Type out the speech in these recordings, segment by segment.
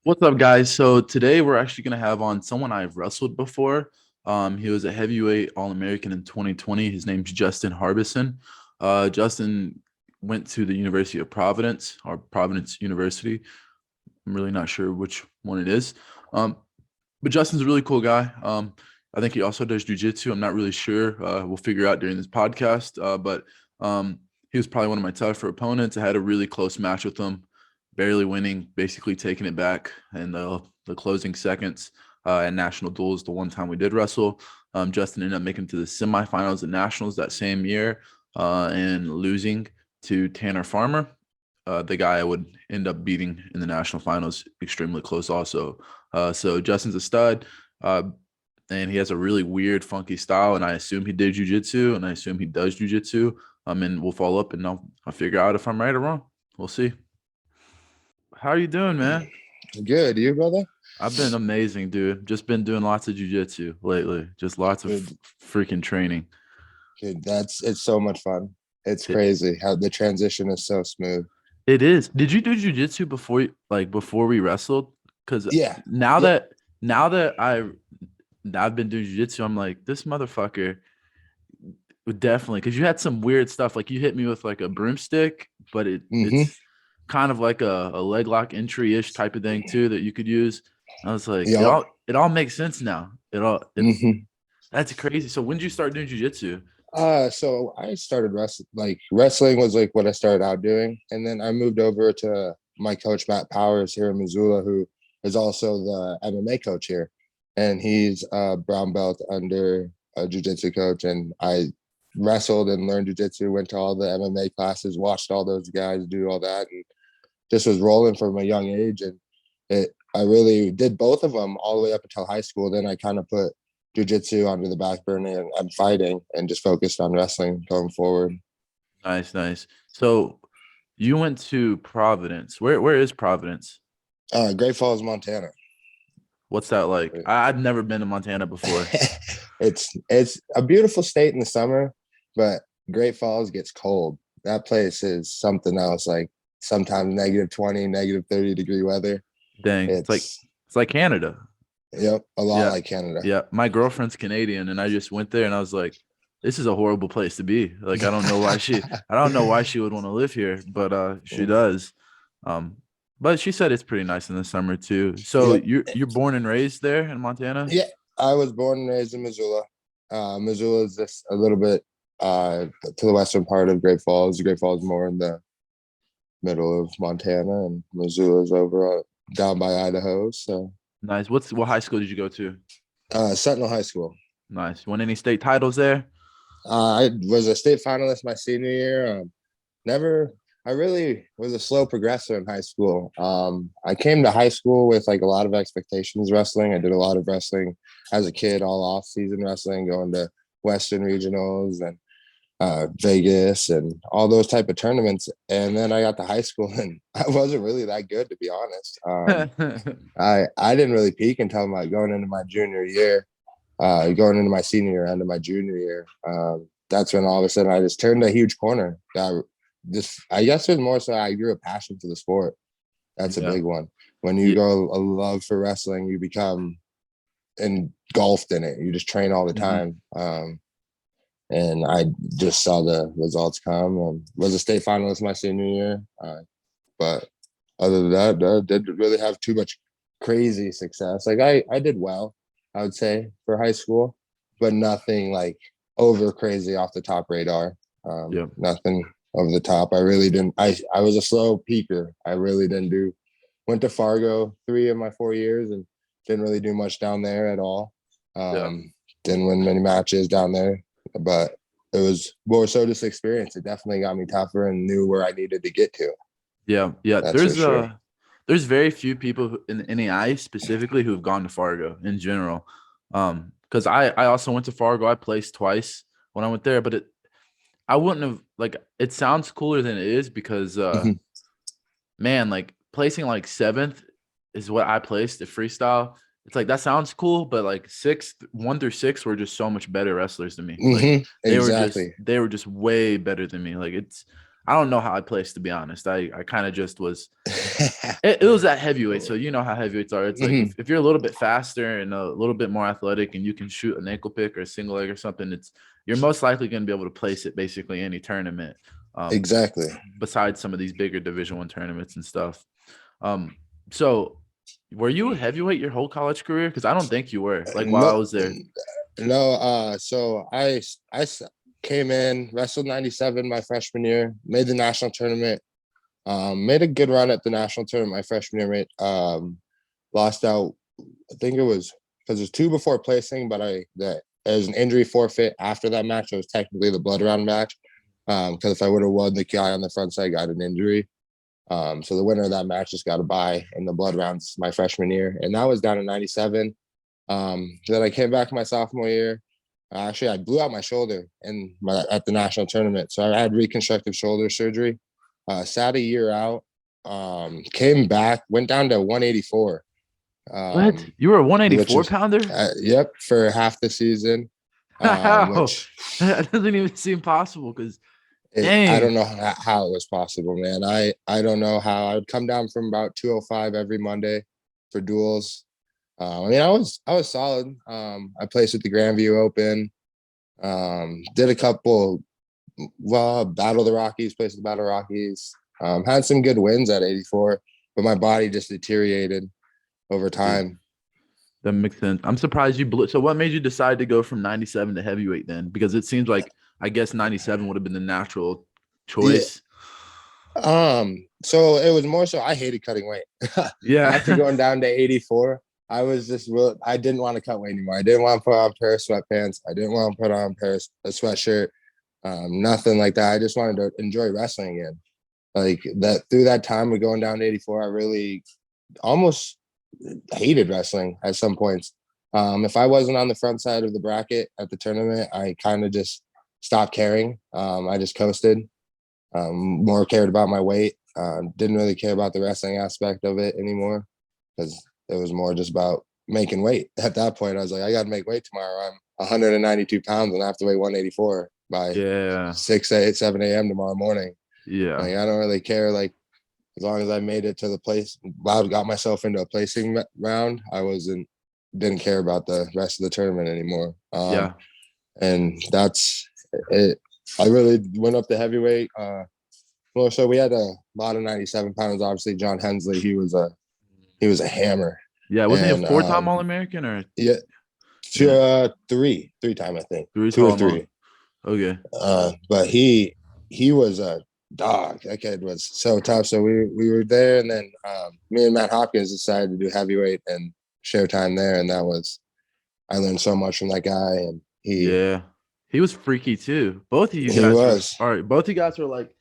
What's up, guys? So today we're actually going to have on someone I've wrestled before. He was a heavyweight All-American in 2020. His name's Justin Harbison. Justin went to the University of Providence or Providence University. I'm really not sure which one it is. But Justin's a really cool guy. I think he also does jujitsu. I'm not really sure. We'll figure out during this podcast. But he was probably one of my tougher opponents. I had a really close match with him, barely winning, basically taking it back in the closing seconds at national duels. The one time we did wrestle, Justin ended up making to the semifinals at nationals that same year and losing to Tanner Farmer, the guy I would end up beating in the national finals, extremely close also. So Justin's a stud, and he has a really weird, funky style, and I assume he did jujitsu, and I assume he does jujitsu. And we'll follow up, and I'll figure out if I'm right or wrong. We'll see. How are you doing, man? Good, you brother? I've been amazing, dude. Just been doing lots of jujitsu lately. Just lots of Good, freaking training. good. It's so much fun. It's It, crazy how the transition is so smooth. it is. Did you do jujitsu before we wrestled? Because Yeah, now yeah. that now that I've been doing jujitsu, I'm like, this motherfucker would definitely, because you had some weird stuff. Like you hit me with like a broomstick, but Mm-hmm. it's kind of like a leg lock entry-ish type of thing too that you could use. I was like, it Yep. all makes sense now. It Mm-hmm. That's crazy. So when did you start doing jujitsu? So I started wrestling was like what I started out doing, and then I moved over to my coach Matt Powers here in Missoula, who is also the MMA coach here, and he's a brown belt under a jiu-jitsu coach, and I wrestled and learned jiu-jitsu, went to all the MMA classes, watched all those guys do all that, and just was rolling from a young age. And I really did both of them all the way up until high school. Then I kind of put jujitsu onto the back burner and fighting and just focused on wrestling going forward. Nice, nice. So you went to Providence. Where is Providence? Great Falls, Montana. What's that like? I've never been to Montana before. It's a beautiful state in the summer, but Great Falls gets cold. That place is something else. Like sometimes -20, -30 degree weather. Dang, It's it's like Canada. Yep, a lot Yeah. like Canada. Yeah. My girlfriend's Canadian and I just went there and I was like, this is a horrible place to be. Like I don't know why she would want to live here, but she does. Um but she said it's pretty nice in the summer too. So Yep. you're born and raised there in Montana? Yeah, I was born and raised in Missoula. Missoula is just a little bit to the western part of Great Falls. Great Falls more in the middle of Montana, and Missoula is over down by Idaho. So, Nice. What high school did you go to? Sentinel High School. Nice. Won any state titles there? I was a state finalist my senior year. Never. I really was a slow progressor in high school. I came to high school with like a lot of expectations wrestling. I did a lot of wrestling as a kid, all off season wrestling, going to Western regionals and Vegas and all those type of tournaments. And then I got to high school and I wasn't really that good, to be honest. I didn't really peak until like going into my junior year, going into my senior year, end of my junior year. That's when all of a sudden I just turned a huge corner. I guess it was more so I grew a passion for the sport. That's a Yeah. big one. When you Yeah. go a love for wrestling, you become engulfed in it. You just train all the Mhm. time. And I just saw the results come. Was a state finalist my senior year, but other than that, I didn't really have too much crazy success. Like I did well, I would say, for high school, but nothing like over crazy off the top radar. Yeah. Nothing over the top. I really didn't. I was a slow peaker. I really didn't do. Went to Fargo 3 of my 4 years and didn't really do much down there at all. Yeah. Didn't win many matches down there, but it was more so just experience. It definitely got me tougher and knew where I needed to get to. Yeah. Yeah. That's for sure. There's very few people in the NAI specifically who've gone to Fargo in general. Because I also went to Fargo. I placed twice when I went there, but I wouldn't have like it sounds cooler than it is because Mhm. man, like placing like seventh is what I placed at freestyle. It's like that sounds cool, but like sixth, 1 through 6 were just so much better wrestlers than me. Like Exactly. they were just way better than me. Like I don't know how I placed, to be honest. I kind of just was. It was at heavyweight, so you know how heavyweights are. It's like Mhm. if you're a little bit faster and a little bit more athletic, and you can shoot an ankle pick or a single leg or something, you're most likely going to be able to place it basically any tournament. Um, Exactly. Besides some of these bigger Division I tournaments and stuff. Um, so were you a heavyweight your whole college career? Because I don't think you were. Like while I No, was there. no. So came in, wrestled 97 my freshman year, made the national tournament, made a good run at the national tournament my freshman year, lost out. I think it was because there's two before placing, but there was an injury forfeit after that match. It was technically the blood round match. Because if I would have won, the guy on the front side got an injury. So the winner of that match just got a bye in the blood rounds my freshman year, and that was down to 97. Then I came back my sophomore year. Actually, I blew out my shoulder at the national tournament, so I had reconstructive shoulder surgery. Sat a year out. Came back, went down to 184. What? Um, You were a which 184 is pounder? yep, for half the season. How? Which That doesn't even seem possible because I dang. don't know how it was possible, man. I don't know how. I would come down from about 205 every Monday for duels. I mean, I was solid. I placed at the Grandview Open. Did a couple. Well, Battle of the Rockies, placed at the Battle of the Rockies. Had some good wins at 84, but my body just deteriorated over Dude, time. that makes sense. I'm surprised you blew. So what made you decide to go from 97 to heavyweight then? Because it seems like I guess 97 would have been the natural Yeah. choice. So it was more so I hated cutting weight. Yeah. After going down to 84, I was just real. I didn't want to cut weight anymore. I didn't want to put on a pair of sweatpants. I didn't want to put on a sweatshirt. Nothing like that. I just wanted to enjoy wrestling again. Like that through that time of going down to 84, I really almost hated wrestling at some points. If I wasn't on the front side of the bracket at the tournament, I kind of just stopped caring. I just coasted. More cared about my weight. Didn't really care about the wrestling aspect of it anymore because it was more just about making weight. At that point, I was like, I got to make weight tomorrow. I'm 192 pounds and I have to weigh 184 by Yeah. 6, 8, 7 a.m. tomorrow morning. Yeah. Like, I don't really care. Like, as long as I made it to the place, got myself into a placing round, didn't care about the rest of the tournament anymore. Yeah. And that's it. I really went up to heavyweight. Well, so we had a lot of 97 pounds. Obviously, John Hensley, he was a hammer. Yeah. Wasn't he a And four-time All-American or yeah, yeah, three time I think, three two or tall mo? three. Okay. But he was a dog. That kid was so tough. So we were there, and then me and Matt Hopkins decided to do heavyweight and share time there, and I learned so much from that guy, and Yeah. He was freaky too. Both of you he guys were was. all right. Both of you guys were like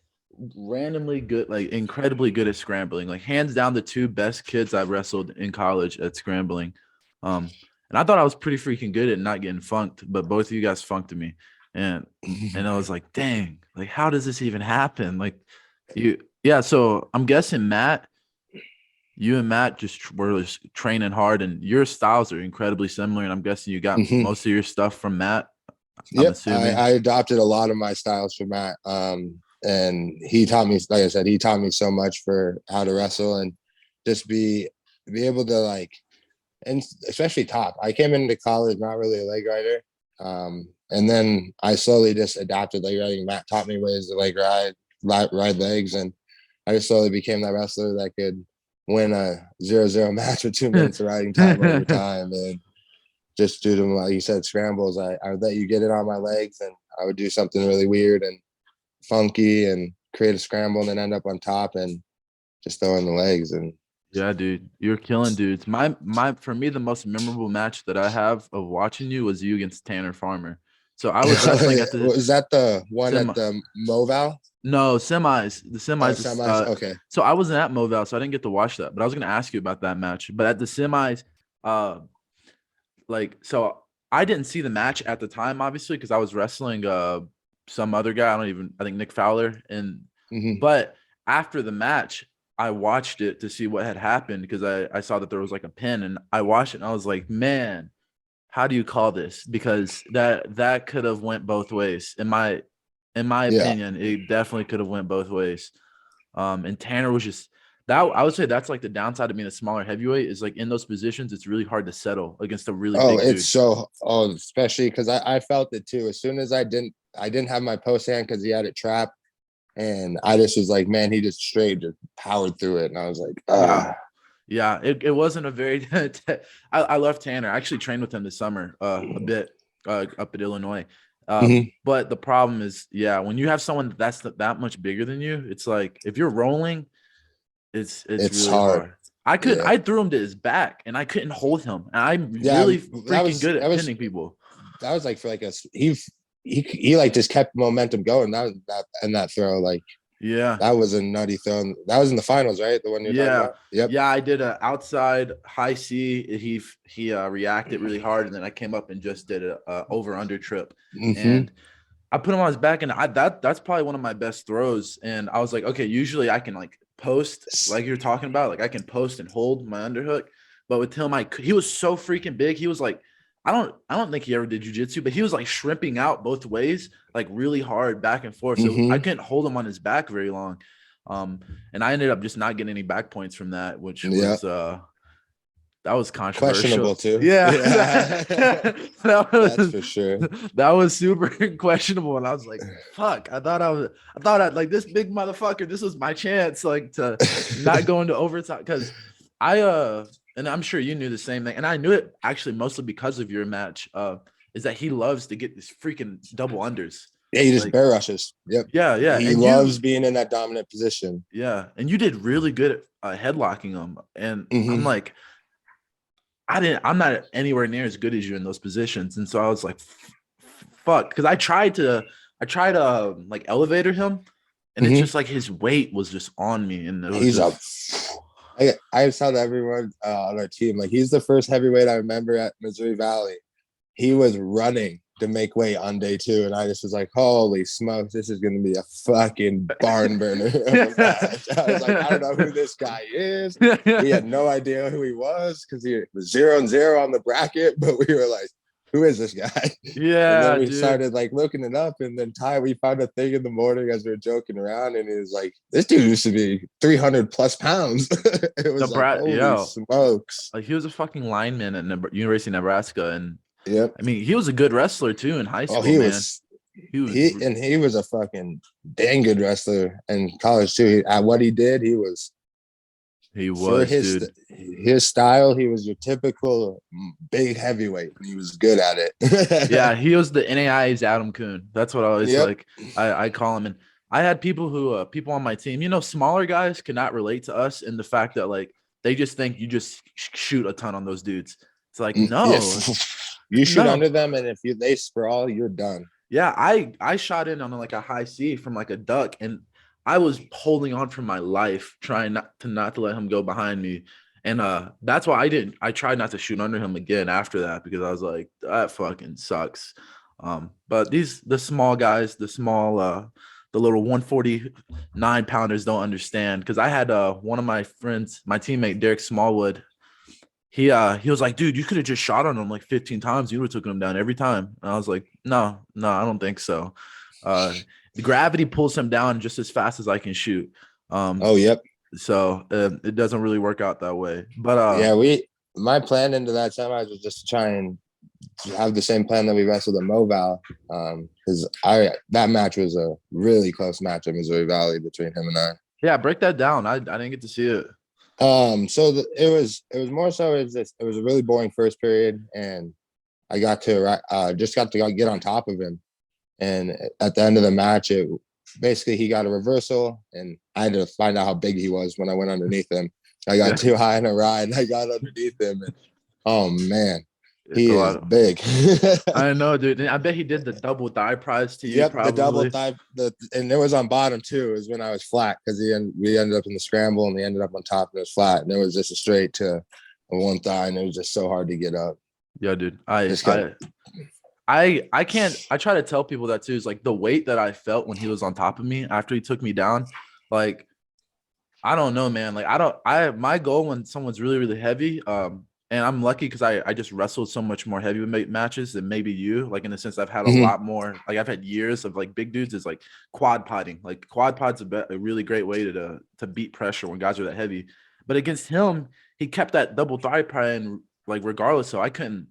randomly good, like incredibly good at scrambling. Like hands down the two best kids I've wrestled in college at scrambling. And I thought I was pretty freaking good at not getting funked, but both of you guys funked me. And and I was like, dang, like how does this even happen? Like you yeah, so I'm guessing Matt, you and Matt were just training hard and your styles are incredibly similar. And I'm guessing you got most of your stuff from Matt. I'm Yep, assuming. I adopted a lot of my styles from Matt. And he taught me, like I said, he taught me so much for how to wrestle and just be able to like, and especially top. I came into college not really a leg rider, and then I slowly just adapted leg riding. Matt taught me ways to leg ride legs, and I just slowly became that wrestler that could win a 0-0 match with 2 minutes of riding time over time. And just due to, like you said, scrambles, I would let you get it on my legs, and I would do something really weird and funky and create a scramble and then end up on top and just throw in the legs. And Yeah, dude, you're killing dudes. My for me, the most memorable match that I have of watching you was you against Tanner Farmer. So I was wrestling at the was that the one at semi, the Moval? no semis. The Oh, semis is semis. Okay. so I wasn't at Moval, so I didn't get to watch that. But I was gonna ask you about that match. But at the semis, uh, like so I didn't see the match at the time, obviously, because I was wrestling some other guy. I think Nick Fowler. And Hmm. but after the match, I watched it to see what had happened because I saw that there was like a pin and I watched it and I was like, man, how do you call this? Because that could have went both ways. In my Yeah. opinion, it definitely could have went both ways. And Tanner was just that. I would say that's like the downside of being a smaller heavyweight is like in those positions, it's really hard to settle against a really Oh, big it's dude. so especially because I felt it too. As soon as I didn't have my post hand because he had it trapped, and I just was like, man, he just powered through it, and I was like, Yeah. ah, Yeah, it wasn't a very I love Tanner. I actually trained with him this summer a bit up at Illinois. But the problem is, yeah, when you have someone that's that much bigger than you, it's like if you're rolling, it's it's really hard. hard. Yeah, I threw him to his back and I couldn't hold him. And I'm yeah, really that freaking was good that at was pinning people. that was like for like he like just kept momentum going. That throw like Yeah. that was a nutty throw. That was in the finals, right? The one you're talking Yeah. about. Yep. Yeah, I did a outside high C. He reacted really hard, and then I came up and just did a over under trip, Hmm. and I put him on his back, and that's probably one of my best throws. And I was like, okay, usually I can like post, like you're talking about, like I can post and hold my underhook, but with him, he was so freaking big. He was like, I don't think he ever did jujitsu, but he was like shrimping out both ways, like really hard back and forth. So I Hmm. couldn't hold him on his back very long. And I ended up just not getting any back points from that, which Yeah. was that was Questionable controversial. too. Yeah. Yeah. that That's was for sure. that was super questionable. And I was like, fuck, I thought I like this big motherfucker, this was my chance, like to not go into overtime. Because I and I'm sure you knew the same thing. And I knew it actually mostly because of your match, is that he loves to get these freaking double unders. Yeah, he just Like, bear rushes. Yep. yeah, yeah. He And loves being in that dominant position. yeah, and you did really good at headlocking them. And I'm Hmm. like, I'm not anywhere near as good as you in those positions. And so I was like, fuck. Cause I tried to like elevator him, and it's Hmm. just like his weight was just on me. And it was He's up. just, I tell everyone on our team, like he's the first heavyweight I remember at Missouri Valley. He was running to make weight on day 2, and I just was like, "Holy smokes, this is going to be a fucking barn burner of a match." I was like, "I don't know who this guy is." We had no idea who he was because he was 0-0 on the bracket, but we were like, "Who is this guy?" And then yeah, we dude. started like looking it up, and then we found a thing in the morning as we were joking around, and he was like, "This dude used to be 300 plus pounds." It was like, "Holy Yo, smokes!" like he was a fucking lineman at University of Nebraska. And Yep. I mean, he was a good wrestler too in high Oh, school, man. He was, he was a fucking dang good wrestler in college too. At what he did, he was he for was, dude. his style. He was your typical big heavyweight, and he was good at it. Yeah, he was the NAIA's Adam Kuhn. That's what I always Yep. like. I call him. And I had people who people on my team, smaller guys cannot relate to us in the fact that like they just think you just shoot a ton on those dudes. It's like no, Yes. You shoot no. under them, and if they sprawl, you're done. Yeah, I shot in on like a high C from like a duck, and I was holding on for my life, trying not to let him go behind me. And that's why I tried not to shoot under him again after that, because I was like, that fucking sucks. But the small guys, the little 149 pounders don't understand, because I had one of my friends, my teammate Derek Smallwood. He was like, dude, you could have just shot on him like 15 times. You would have taken him down every time. And I was like, no, I don't think so. The gravity pulls him down just as fast as I can shoot. Oh, yep. So it doesn't really work out that way. But Yeah, my plan into that semi was just to try and have the same plan that we wrestled at Moval. Because that match was a really close match at Missouri Valley between him and I. yeah, break that down. I didn't get to see it. So it was more so it was a really boring first period, and I got to just got to get on top of him, and at the end of the match, it basically he got a reversal, and I had to find out how big he was when I went underneath him. I got too high in a ride, and I got underneath him, and oh man, It's he a is lot. big. I know, dude. And I bet he did the double thigh prize to you, Yep, the double probably. thigh, and it was on bottom too. Is when I was flat because we ended up in the scramble, and he ended up on top, and it was flat, and it was just a straight to a one thigh, and it was just so hard to get up. Yeah, dude. Just got I can't. I try to tell people that too. Is like the weight that I felt when he was on top of me after he took me down. Like I don't know, man. Like I don't. My goal when someone's really really heavy, and I'm lucky because I just wrestled so much more heavyweight matches than maybe you. Like in the sense I've had a Mhm. lot more. Like I've had years of like big dudes is like quad podding. Like quad pod's a really great way to beat pressure when guys are that heavy. But against him, he kept that double thigh pry and like regardless. So I couldn't.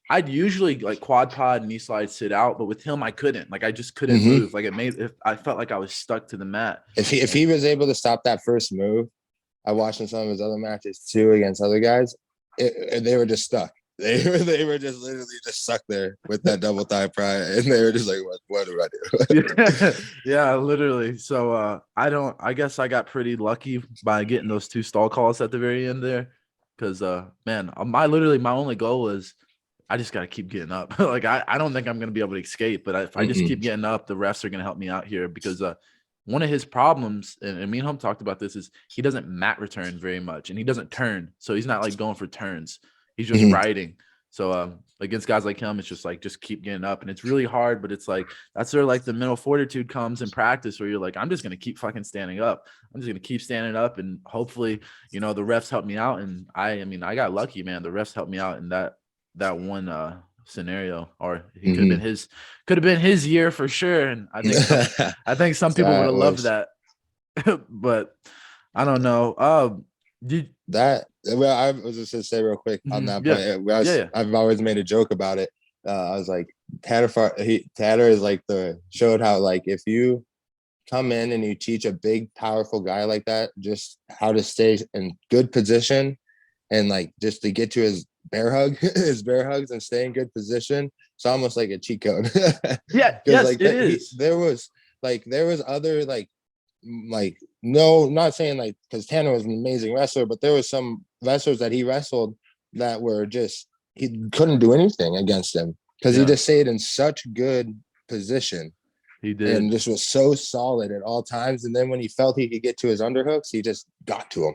I'd usually like quad pod, knee slide, sit out, but with him I couldn't. Like I just couldn't Mhm. move. Like it made. If I felt like I was stuck to the mat. If And he was able to stop that first move, I watched in some of his other matches too against other guys. They were just stuck. They were just literally just stuck there with that double thigh pry, and they were just like, what do I do? yeah, yeah, literally. So I don't I guess I got pretty lucky by getting those two stall calls at the very end there. Cause man, my only goal is I just gotta keep getting up. Like I don't think I'm gonna be able to escape, but if I just Mm-mm. keep getting up, the refs are gonna help me out here because one of his problems, and me and him talked about this, is he doesn't mat return very much and he doesn't turn. So he's not like going for turns. He's just Mhm. riding. So against guys like him, it's just like just keep getting up. And it's really hard, but it's like that's where like the mental fortitude comes in practice where you're like, I'm just gonna keep fucking standing up. I'm just gonna keep standing up and hopefully, the refs help me out. And I mean, I got lucky, man. The refs helped me out in that one scenario, or he Mhm. could have been his year for sure. And I think some people would That have loved was that. But I don't know. Did that. Well, I was just gonna say real quick on that point. yeah. Yeah, yeah. I've always made a joke about it. I was like, Tanner is like the showed how like if you come in and you teach a big, powerful guy like that just how to stay in good position and like just to get to his bear hug, his bear hugs and stay in good position. It's almost like a cheat code Yeah, because yes, like it that is. there was other like no, not saying like because Tanner was an amazing wrestler, but there was some wrestlers that he wrestled that were just he couldn't do anything against him because he Yeah, just stayed in such good position he and did. just was so solid at all times. And then when he felt he could get to his underhooks, he just got to him.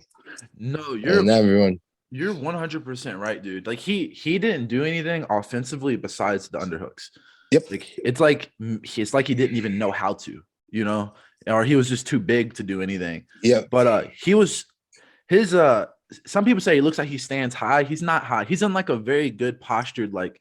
No, And everyone, you're 100% right, dude. Like he didn't do anything offensively besides the underhooks. yep, Like it's like he didn't even know how to, you know, or he was just too big to do anything. yep. But he was his some people say he looks like he stands high. He's not high. He's in like a very good postured, like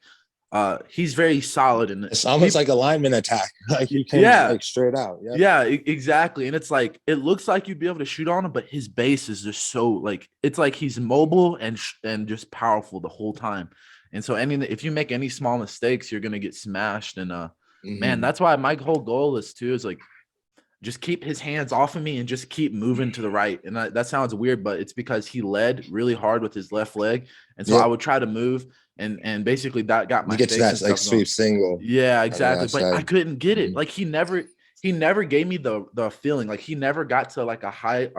he's very solid and It's almost people like a lineman attack. Like he came yeah, like straight out. Yep. yeah, exactly. And it's like it looks like you'd be able to shoot on him, but his base is just so like it's like he's mobile and just powerful the whole time. And so if you make any small mistakes, you're gonna get smashed. And man, Mm-hmm. that's why my whole goal is like just keep his hands off of me and just keep moving to the right. And that sounds weird, but it's because he led really hard with his left leg, and so I Yep. would try to move and basically that got You my get to fakes that and like stuff going. sweep single Yeah, on the exactly. But I outside. couldn't get it. Mm-hmm. Like he never gave me the feeling. Like he never got to like a high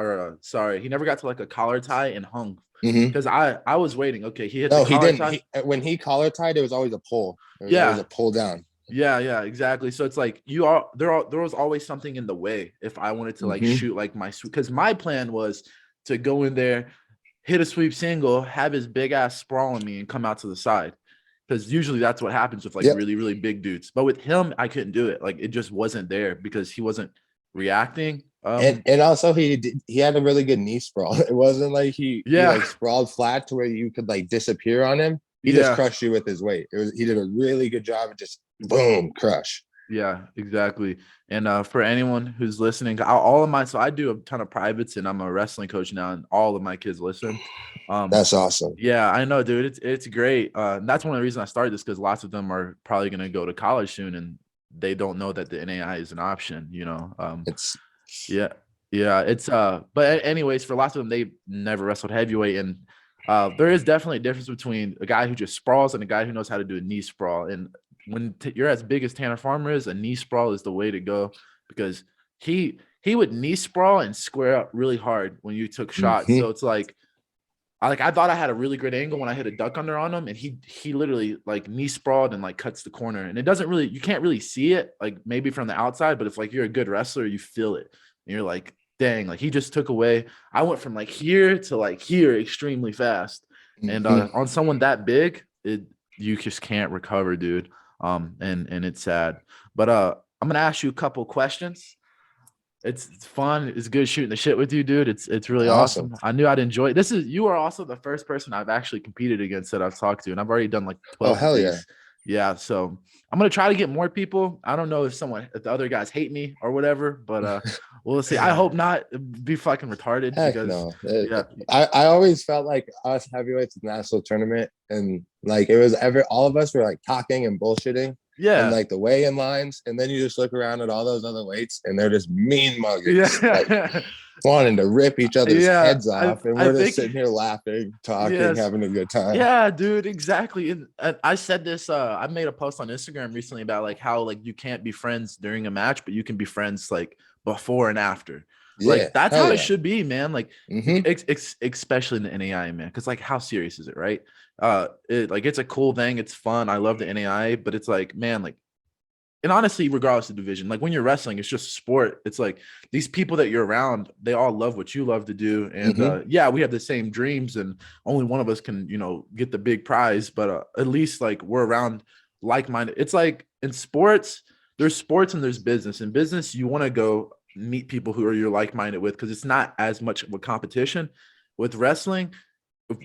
he never got to like a collar tie and hung. Mm-hmm. Because I was waiting. Okay, he hit the No, he collar didn't. tie. When he collar tied, there was always a pull. There was always Yeah, a pull down. yeah, exactly. So it's like there was always something in the way if I wanted to like Mm-hmm. shoot like my because my plan was to go in there, hit a sweep single, have his big ass sprawl on me, and come out to the side. Because usually that's what happens with like Yep. really, really big dudes. But with him, I couldn't do it. Like it just wasn't there because he wasn't reacting. And also he had a really good knee sprawl. It wasn't like he Yeah, like sprawled flat to where you could like disappear on him. He just yeah. crushed you with his weight. He did a really good job of just boom crush. Yeah, exactly. And for anyone who's listening, all of my so I do a ton of privates, and I'm a wrestling coach now, and all of my kids listen. Um, That's awesome. yeah, I know, dude. It's great. That's one of the reasons I started this because lots of them are probably gonna go to college soon, and they don't know that the NAI is an option. It's Yeah, yeah. But anyways, for lots of them, they never wrestled heavyweight, and there is definitely a difference between a guy who just sprawls and a guy who knows how to do a knee sprawl. And when you're as big as Tanner Farmer is, a knee sprawl is the way to go because he would knee sprawl and square up really hard when you took shots. mm-hmm. So it's like I thought I had a really great angle when I hit a duck under on him, and he literally like knee sprawled and like cuts the corner, and it doesn't really you can't really see it like maybe from the outside, but if like you're a good wrestler, you feel it, and you're like, dang, like he just took away. I went from like here to like here extremely fast, and Mm-hmm. on someone that big, you just can't recover, dude. And it's sad, but I'm gonna ask you a couple questions. It's fun. It's good shooting the shit with you, dude. It's really Awesome. awesome. I knew I'd enjoy it. You are also the first person I've actually competed against that I've talked to, and I've already done like Oh 12 of hell yeah. these. Yeah, so I'm gonna try to get more people. I don't know if the other guys hate me or whatever, but we'll see. I hope not. It'd be fucking retarded Heck because no. yeah, I always felt like us heavyweights in the national tournament, and like it was all of us were like talking and bullshitting and yeah, like the weigh-in lines, and then you just look around at all those other weights and they're just mean muggers, like yeah, wanting to rip each other's yeah. heads I off, and I we're just think sitting here laughing, talking, yes. having a good time. Yeah, dude, exactly. And I said this, I made a post on Instagram recently about like how like you can't be friends during a match, but you can be friends like before and after. Yeah, Like that's hell how it yeah. should be, man. Like Mm-hmm. especially in the NAIA, man. Cause like how serious is it, right? It's a cool thing, it's fun. I love the NAIA, but it's like, man, like and honestly, regardless of division, like when you're wrestling, it's just sport. It's like these people that you're around, they all love what you love to do. And Mm-hmm. yeah, we have the same dreams, and only one of us can, get the big prize. But at least like we're around like-minded. It's like in there's sports and there's business. In business, you want to go meet people who are you're like-minded with because it's not as much of a competition. With wrestling,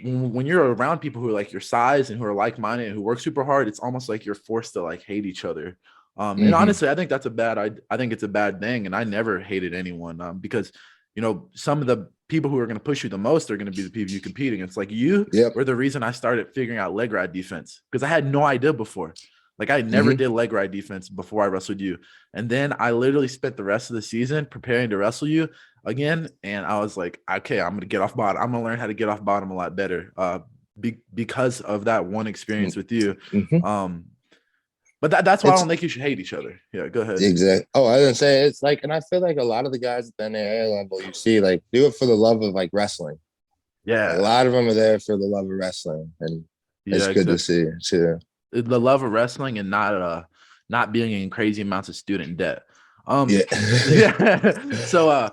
when you're around people who are like your size and who are like-minded and who work super hard, it's almost like you're forced to like hate each other. And Mm-hmm. honestly, I think I think it's a bad thing. And I never hated anyone because, some of the people who are going to push you the most are going to be the people you compete against. Like you Yep. were the reason I started figuring out leg ride defense because I had no idea before. Like I never Mm-hmm. did leg ride defense before I wrestled you. And then I literally spent the rest of the season preparing to wrestle you again. And I was like, okay, I'm going to get off bottom. I'm going to learn how to get off bottom a lot better because of that one experience with you. Mm-hmm. Um, but that's why I It's don't think you should hate each other. Yeah, go ahead. exact. Oh, I didn't say it's like, and I feel like a lot of the guys at the NAIA level, you see, like do it for the love of like wrestling. Like a Yeah. lot of them are there for the love of wrestling, and it's Yeah, good to exactly. see too. The love of wrestling and not being in crazy amounts of student debt. Yeah. Yeah. So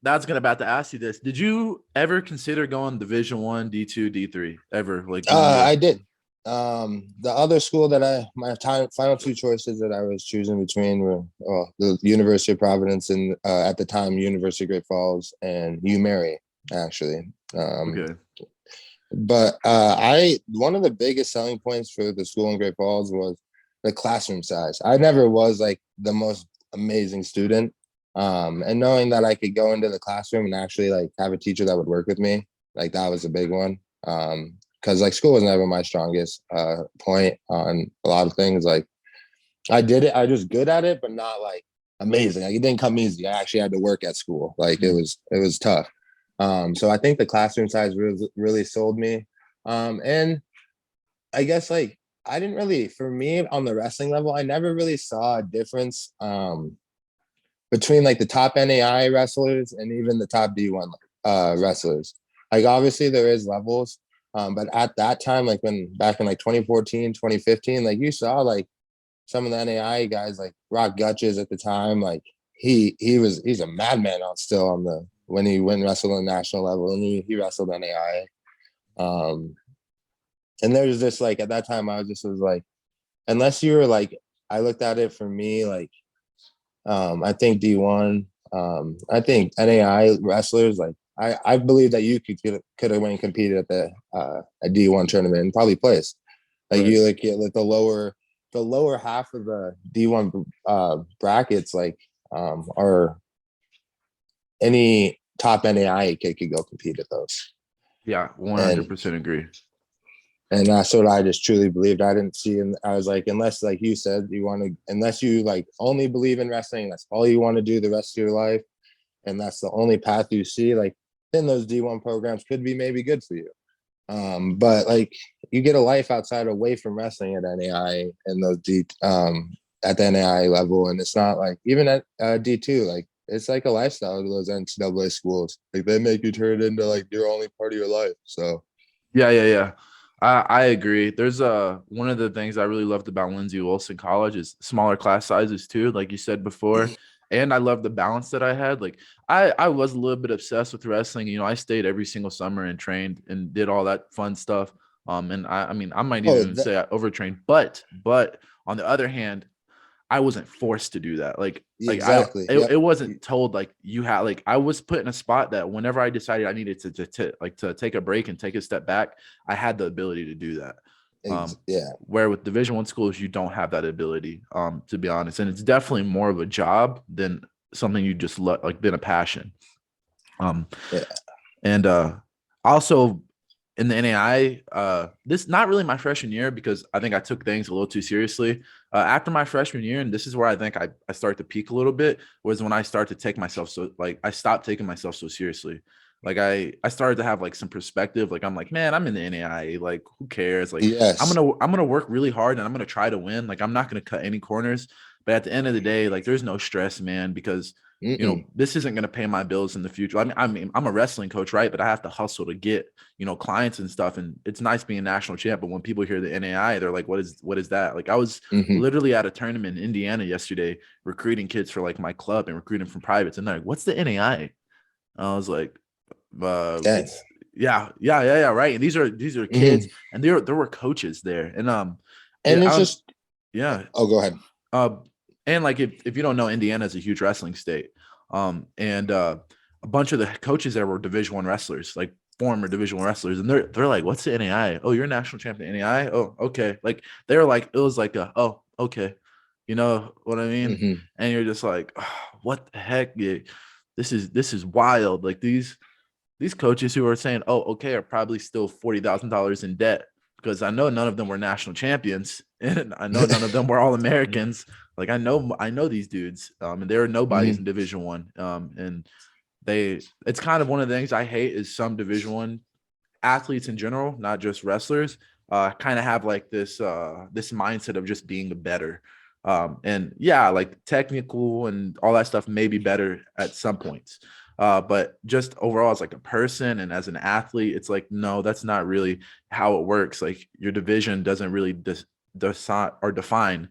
that's gonna about to ask you this. Did you ever consider going Division 1, D2, D3 ever like when you were I did. The other school that final two choices that I was choosing between were the University of Providence and at the time University of Great Falls and UMary actually. okay? But I one of the biggest selling points for the school in Great Falls was the classroom size. I never was like the most amazing student. And knowing that I could go into the classroom and actually like have a teacher that would work with me, like that was a big one. Because like school was never my strongest point on a lot of things. Like I did it, I was good at it, but not like amazing. Like it didn't come easy. I actually had to work at school. Like Mm. it was tough. So I think the classroom size really sold me. And I guess like I didn't really, for me on the wrestling level, I never really saw a difference between like the top NAI wrestlers and even the top D1 wrestlers. Like obviously there is levels, but at that time, like when back in like 2014, 2015, like you saw like some of the NAI guys like Rock Gutches at the time, like he's a madman on still on the when he went wrestled on the national level and he wrestled NAI. And there's just like at that time I was like, unless you were like I looked at it for me like I think D1, I think NAI wrestlers like I believe that you could have went and competed at the a D1 tournament and probably placed. Like Right. you look at like the lower half of the D1 brackets like are any top NAI kid could go compete at those. Yeah, And 100% agree. that's what I just truly believed. I didn't see, and I was like, unless, like you said, unless you like only believe in wrestling, that's all you want to do the rest of your life, and that's the only path you see, like, then those D1 programs could be maybe good for you. But like, you get a life outside away from wrestling at NAI and those at the NAI level, and it's not like even at D2, like it's like a lifestyle to those NCAA schools. Like they make you turn it into like your only part of your life. So Yeah, yeah, yeah. I agree. There's one of the things I really loved about Lindsey Wilson College is smaller class sizes too, like you said before. And I love the balance that I had. Like I was a little bit obsessed with wrestling. I stayed every single summer and trained and did all that fun stuff. And I mean I might oh, even say I overtrained, but on the other hand, I wasn't forced to do that. Like Exactly. Yep. it wasn't told like you had, like I was put in a spot that whenever I decided I needed to take a break and take a step back, I had the ability to do that. Yeah. Where with Division I schools, you don't have that ability, to be honest. And it's definitely more of a job than something you just like been a passion. Yeah. And also in the NAI, this not really my freshman year because I think I took things a little too seriously. After my freshman year, and this is where I think I started to peak a little bit, was when I started to take myself so like I stopped taking myself so seriously. Like I started to have like some perspective. Like I'm like, man, I'm in the NAI. Like who cares? Like Yes. I'm gonna work really hard and I'm gonna try to win. Like I'm not gonna cut any corners. But at the end of the day, like there's no stress, man, because Mm-mm. this isn't going to pay my bills in the future. I mean, I'm a wrestling coach, right? But I have to hustle to get, clients and stuff. And it's nice being national champ. But when people hear the NAI, they're like, what is that? Like I was Mm-hmm. literally at a tournament in Indiana yesterday, recruiting kids for like my club and recruiting from privates. And they're like, what's the NAI? I was like, Dang. it's yeah. Right. And these are Mm-hmm. kids and there were coaches there. And, And it's I, just, yeah. oh, go ahead. Uh, and like if you don't know, Indiana is a huge wrestling state. And a bunch of the coaches there were Division I wrestlers, like former Division I wrestlers, and they're like, "What's the NAI? Oh, you're a national champion NAI? Oh, okay." Like they're like, it was like oh, okay, you know what I mean? Mm-hmm. And you're just like, oh, what the heck? Yeah, this is wild. Like these coaches who are saying, "Oh, okay," are probably still $40,000 in debt because I know none of them were national champions, and I know none of them were All Americans. Like I know these dudes, and there are nobodies Mm-hmm. in Division I, and it's kind of one of the things I hate is some Division I athletes in general, not just wrestlers, kind of have like this mindset of just being better. And yeah, like technical and all that stuff may be better at some points. But just overall as like a person and as an athlete, it's like, no, that's not really how it works. Like your division doesn't really decide or define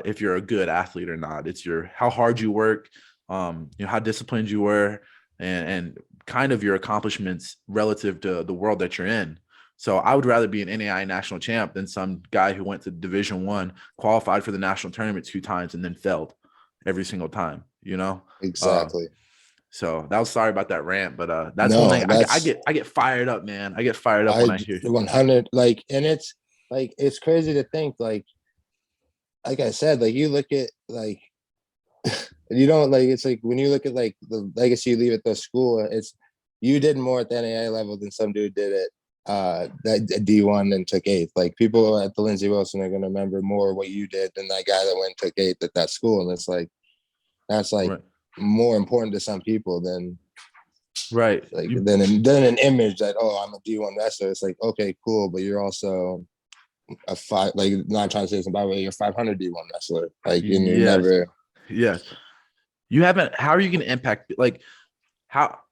if you're a good athlete or not. It's your how hard you work, how disciplined you were, and kind of your accomplishments relative to the world that you're in. So I would rather be an NAI national champ than some guy who went to Division I, qualified for the national tournament 2 times, and then failed every single time. Exactly. So that was sorry about that rant, but that's one No, thing that's I get fired up, man. I get fired up when I I hear. 100 like, and it's like it's crazy to think like I said, like you look at like you don't like it's like when you look at like the legacy you leave at the school, it's you did more at the NAIA level than some dude did at that D1 and took eighth. Like people at the Lindsey Wilson are gonna remember more what you did than that guy that went and took eighth at that school. And it's like that's like Right, more important to some people than right. like than an image that, oh, I'm a D1 wrestler. It's like, okay, cool, but you're also a five, like not trying to say something, but you're 500 D1 wrestler. Like, and you're Yes, never. yes. You haven't. How are you going to impact? Like,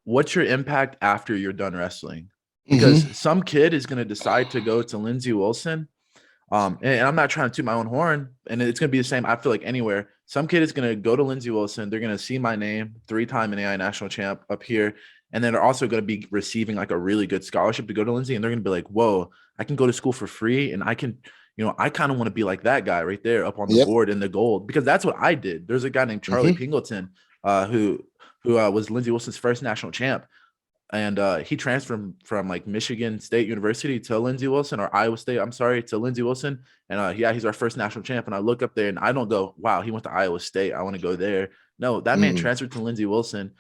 what's your impact after you're done wrestling? Because Mm-hmm. some kid is going to decide to go to Lindsey Wilson. And I'm not trying to toot my own horn, and it's going to be the same. I feel like anywhere, some kid is going to go to Lindsey Wilson. They're going to see my name, 3-time NAI national champ up here. And then they're also going to be receiving like a really good scholarship to go to Lindsey. And they're going to be like, whoa, I can go to school for free. And I can, I kind of want to be like that guy right there up on the Yep. board in the gold, because that's what I did. There's a guy named Charlie Mm-hmm. Pingleton, who was Lindsey Wilson's first national champ, and he transferred from like Michigan State University to Lindsey Wilson, or Iowa State, I'm sorry, to Lindsey Wilson. And he's our first national champ. And I look up there and I don't go, wow, he went to Iowa State, I want to go there. No, that man Mm-hmm. transferred to Lindsey Wilson,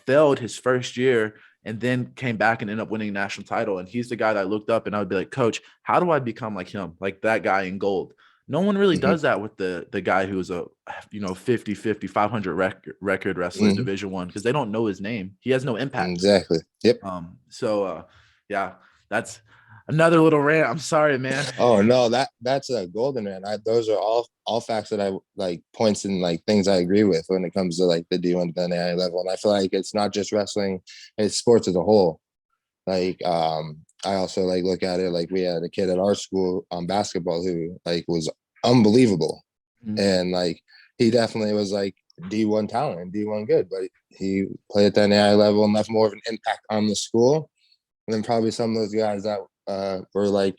failed his first year, and then came back and ended up winning national title. And he's the guy that I looked up and I would be like, coach, how do I become like him, like that guy in gold? No one really Mm-hmm. does that with the guy who's a 50 500 record wrestler, Mm-hmm. Division I, because they don't know his name. He has no impact. Exactly. Yep. So yeah, that's another little rant. I'm sorry, man. Oh no, that's a golden man. Those are all facts that I like, points and like things I agree with when it comes to like the D1 to the NAI level. And I feel like it's not just wrestling, it's sports as a whole. Like I also like look at it like we had a kid at our school on basketball who like was unbelievable. Mhm. And like he definitely was like D1 talent and D1 good, but he played at the NAI level and left more of an impact on the school than probably some of those guys that were like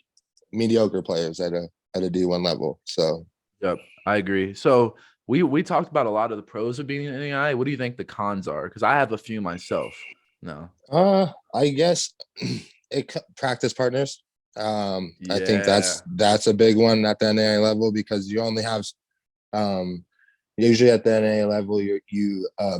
mediocre players at a D1 level. So Yep, I agree. So we talked about a lot of the pros of being in NAI. What do you think the cons are? Because I have a few myself. No. I guess practice partners. I think Yeah. that's a big one at the NAIA level because you only have um usually at the NAIA level you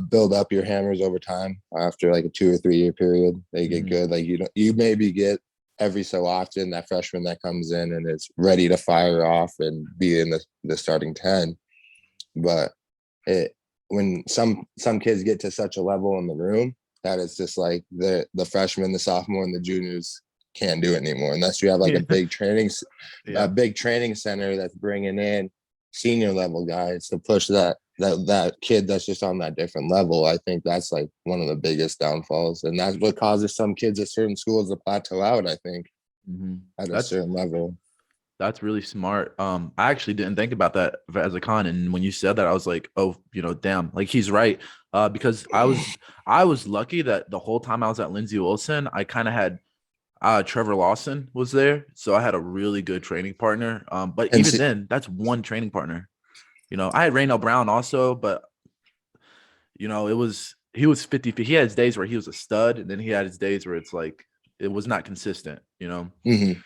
build up your hammers over time after like a 2 or 3 year period. They get Mhm. good. Like you maybe get every so often that freshman that comes in and is ready to fire off and be in the starting 10. But it when some kids get to such a level in the room that it's just like the freshmen, the sophomore, and the juniors can't do it anymore unless you have like Yeah. a Yeah. big training center that's bringing in senior level guys to push that kid that's just on that different level. I think that's like one of the biggest downfalls, and that's what causes some kids at certain schools to plateau out. I think Mhm. at a That's certain level. That's really smart. I actually didn't think about that as a con, and when you said that, I was like, oh, damn, like he's right. Because I was lucky that the whole time I was at Lindsey Wilson, I kind of had Trevor Lawson was there, so I had a really good training partner. But And even see, then, that's one training partner. I had Raynell Brown also, but it was he was 50. He had his days where he was a stud, and then he had his days where it's like it was not consistent. mhm.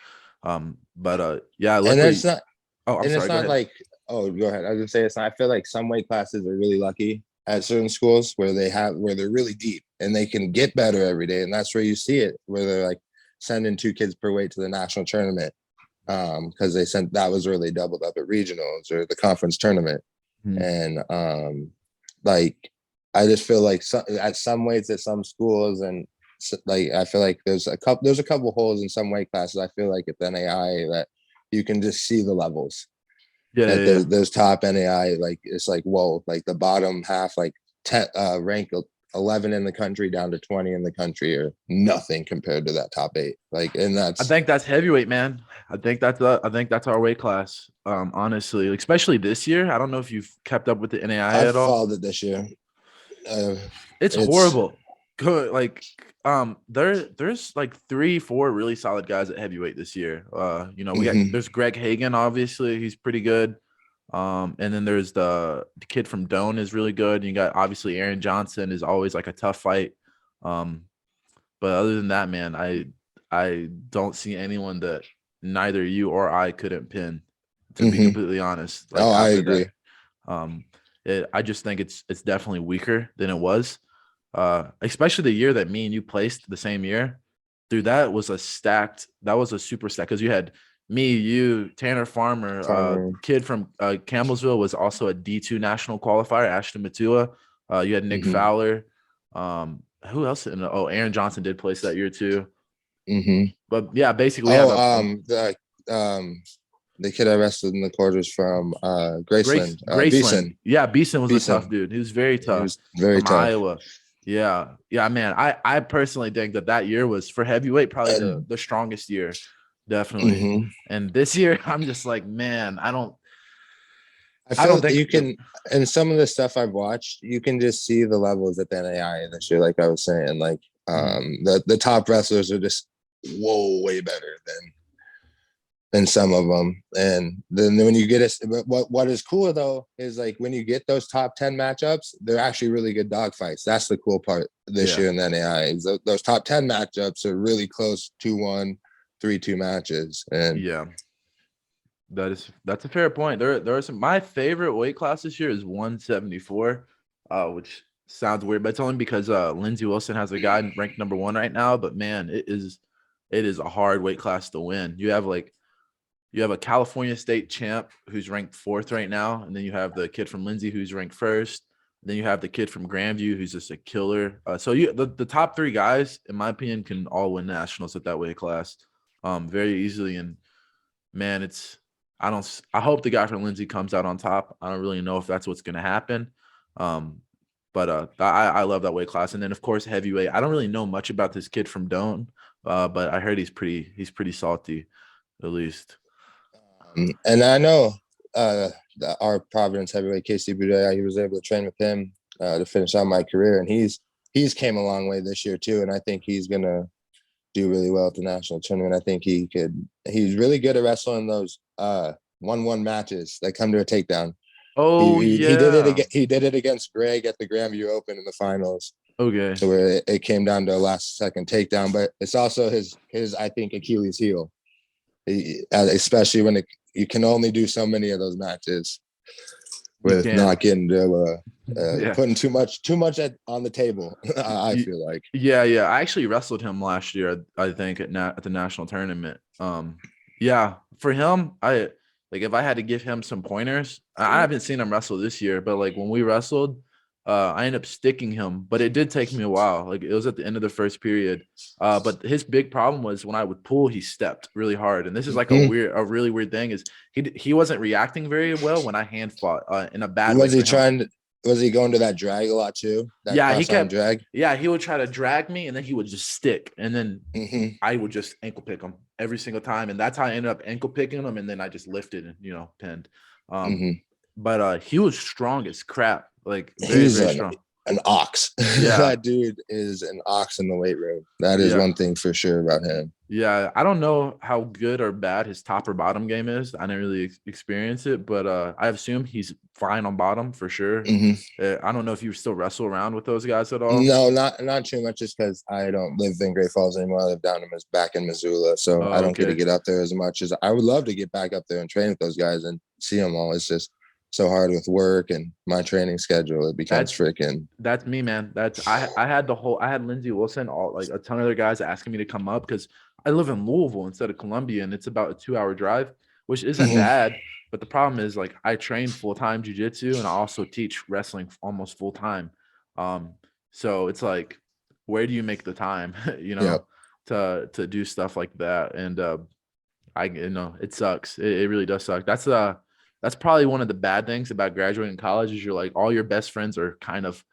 But yeah, and it's luckily. not Oh, I'm and it's sorry. Go not ahead. like, oh, go ahead. I was gonna say it's not, I feel like some weight classes are really lucky at certain schools where they're really deep and they can get better every day, and that's where you see it where they're like sending 2 kids per weight to the national tournament because they sent that was where they doubled up at regionals or the conference tournament. Mhm. And like I just feel like at some weights at some schools, and like I feel like there's a couple holes in some weight classes. I feel like at the NAI that you can just see the levels Yeah, that yeah, yeah. there's top NAI, like it's like whoa, like the bottom half, like 10 rank 11 in the country down to 20 in the country are nothing compared to that top 8. Like, and I that's think that's heavyweight, man. I think that's our weight class. Honestly, especially this year. I don't know if you've kept up with the NAI I've at all. followed it this year. Uh, It's it's horrible. Good, like there's like 3, 4 really solid guys at heavyweight this year. mhm, There's Greg Hagan, obviously, he's pretty good. And then there's the kid from Doane is really good. You got obviously Aaron Johnson is always like a tough fight. Um, But other than that, man, I don't see anyone that neither you or I couldn't pin, to be mhm. completely honest. Like Oh, I after agree. that, um, I just think it's definitely weaker than it was. Especially the year that me and you placed the same year, dude. That was a super stack because you had me, you, Tanner Farmer, Farmer. kid from Campbellsville was also a D2 national qualifier, Ashton Matua. You had Nick Mhm, Fowler. Who else? Aaron Johnson did place that year too. mhm. But yeah, basically we have Oh, a um, the kid I wrestled in the quarters from Graceland, Graceland. Beeson. Yeah, Beeson was a tough Beeson. dude. He was very He tough was very from tough. Iowa. Yeah, yeah, man. I personally think that year was for heavyweight probably the And the strongest year, definitely. mhm. And this year, I'm just like, man, I I don't feel think you can, and some of the stuff I've watched, you can just see the levels at the NAI this year. Like I was saying, like Mhm. the top wrestlers are just whoa way better than some of them. And then when you get what is cool though is like when you get those top 10 matchups, they're actually really good dogfights. That's the cool part this Yeah, year in the NAI. Is those top 10 matchups are really close, 2-1, 3-2 matches. And yeah. That's a fair point. There are some my favorite weight class this year is 174, which sounds weird, but it's only because Lindsey Wilson has a guy ranked number one right now. But man, it is a hard weight class to win. You have a California state champ who's ranked fourth right now, and then you have the kid from Lindsey who's ranked first. Then you have the kid from Grandview who's just a killer. So the top three guys, in my opinion, can all win nationals at that weight class, very easily. And man, I hope the guy from Lindsay comes out on top. I don't really know if that's what's going to happen. Um, but I love that weight class. And then of course heavyweight. I don't really know much about this kid from Doane, but I heard he's pretty salty, at least. and I know our Providence heavyweight Casey Boudet, he was able to train with him to finish out my career, and he's came a long way this year too, and I think he's gonna do really well at the national tournament. I think he could. He's really good at wrestling those 1-1 matches that come to a takedown. Oh He did it yeah. again. He did it against Greg at the Grandview Open in the finals, Okay. to where it came down to a last second takedown. But it's also his I think Achilles heel, especially when you can only do so many of those matches You with can. not getting to Yeah. putting too much on the table. I Y- feel like. Yeah, yeah. I actually wrestled him last year, I think, at the national tournament. Yeah, for him, I like if I had to give him some pointers, I haven't seen him wrestle this year, but like when we wrestled, I ended up sticking him, but it did take me a while. Like it was at the end of the first period. But his big problem was when I would pull, he stepped really hard. And this is like Mhm. a really weird thing is he wasn't reacting very well when I hand fought in a bad way Was he for him. trying to? Was he going to that drag a lot too? That Yeah, he cross arm kept. drag. Yeah, he would try to drag me, and then he would just stick, and then Hmm. I would just ankle pick him every single time, and that's how I ended up ankle picking him, and then I just lifted and pinned. Um, Hmm. but he was strong as crap, like very He's very strong. an ox. Yeah, That dude is an ox in the weight room. That is yeah. one thing for sure about him. Yeah, I don't know how good or bad his top or bottom game is. I didn't really experience it, but I assume he's fine on bottom for sure. Hmm. I don't know if you still wrestle around with those guys at all. No, not too much, just because I don't live in Great Falls anymore. I live down in back in Missoula, so I Oh, don't get to okay. get up there as much as I would love to get back up there and train with those guys and see them all. It's just so hard with work and my training schedule. It becomes That's freaking. That's me, man. I had Lindsey Wilson, all like a ton of other guys asking me to come up because I live in Louisville instead of Columbia, and it's about a 2 hour drive, which isn't Mhm. bad. But the problem is like I train full time jujitsu and I also teach wrestling almost full time. Um, so it's like, where do you make the time, Yeah, to do stuff like that? And it sucks. It really does suck. That's probably one of the bad things about graduating college is you're like all your best friends are kind of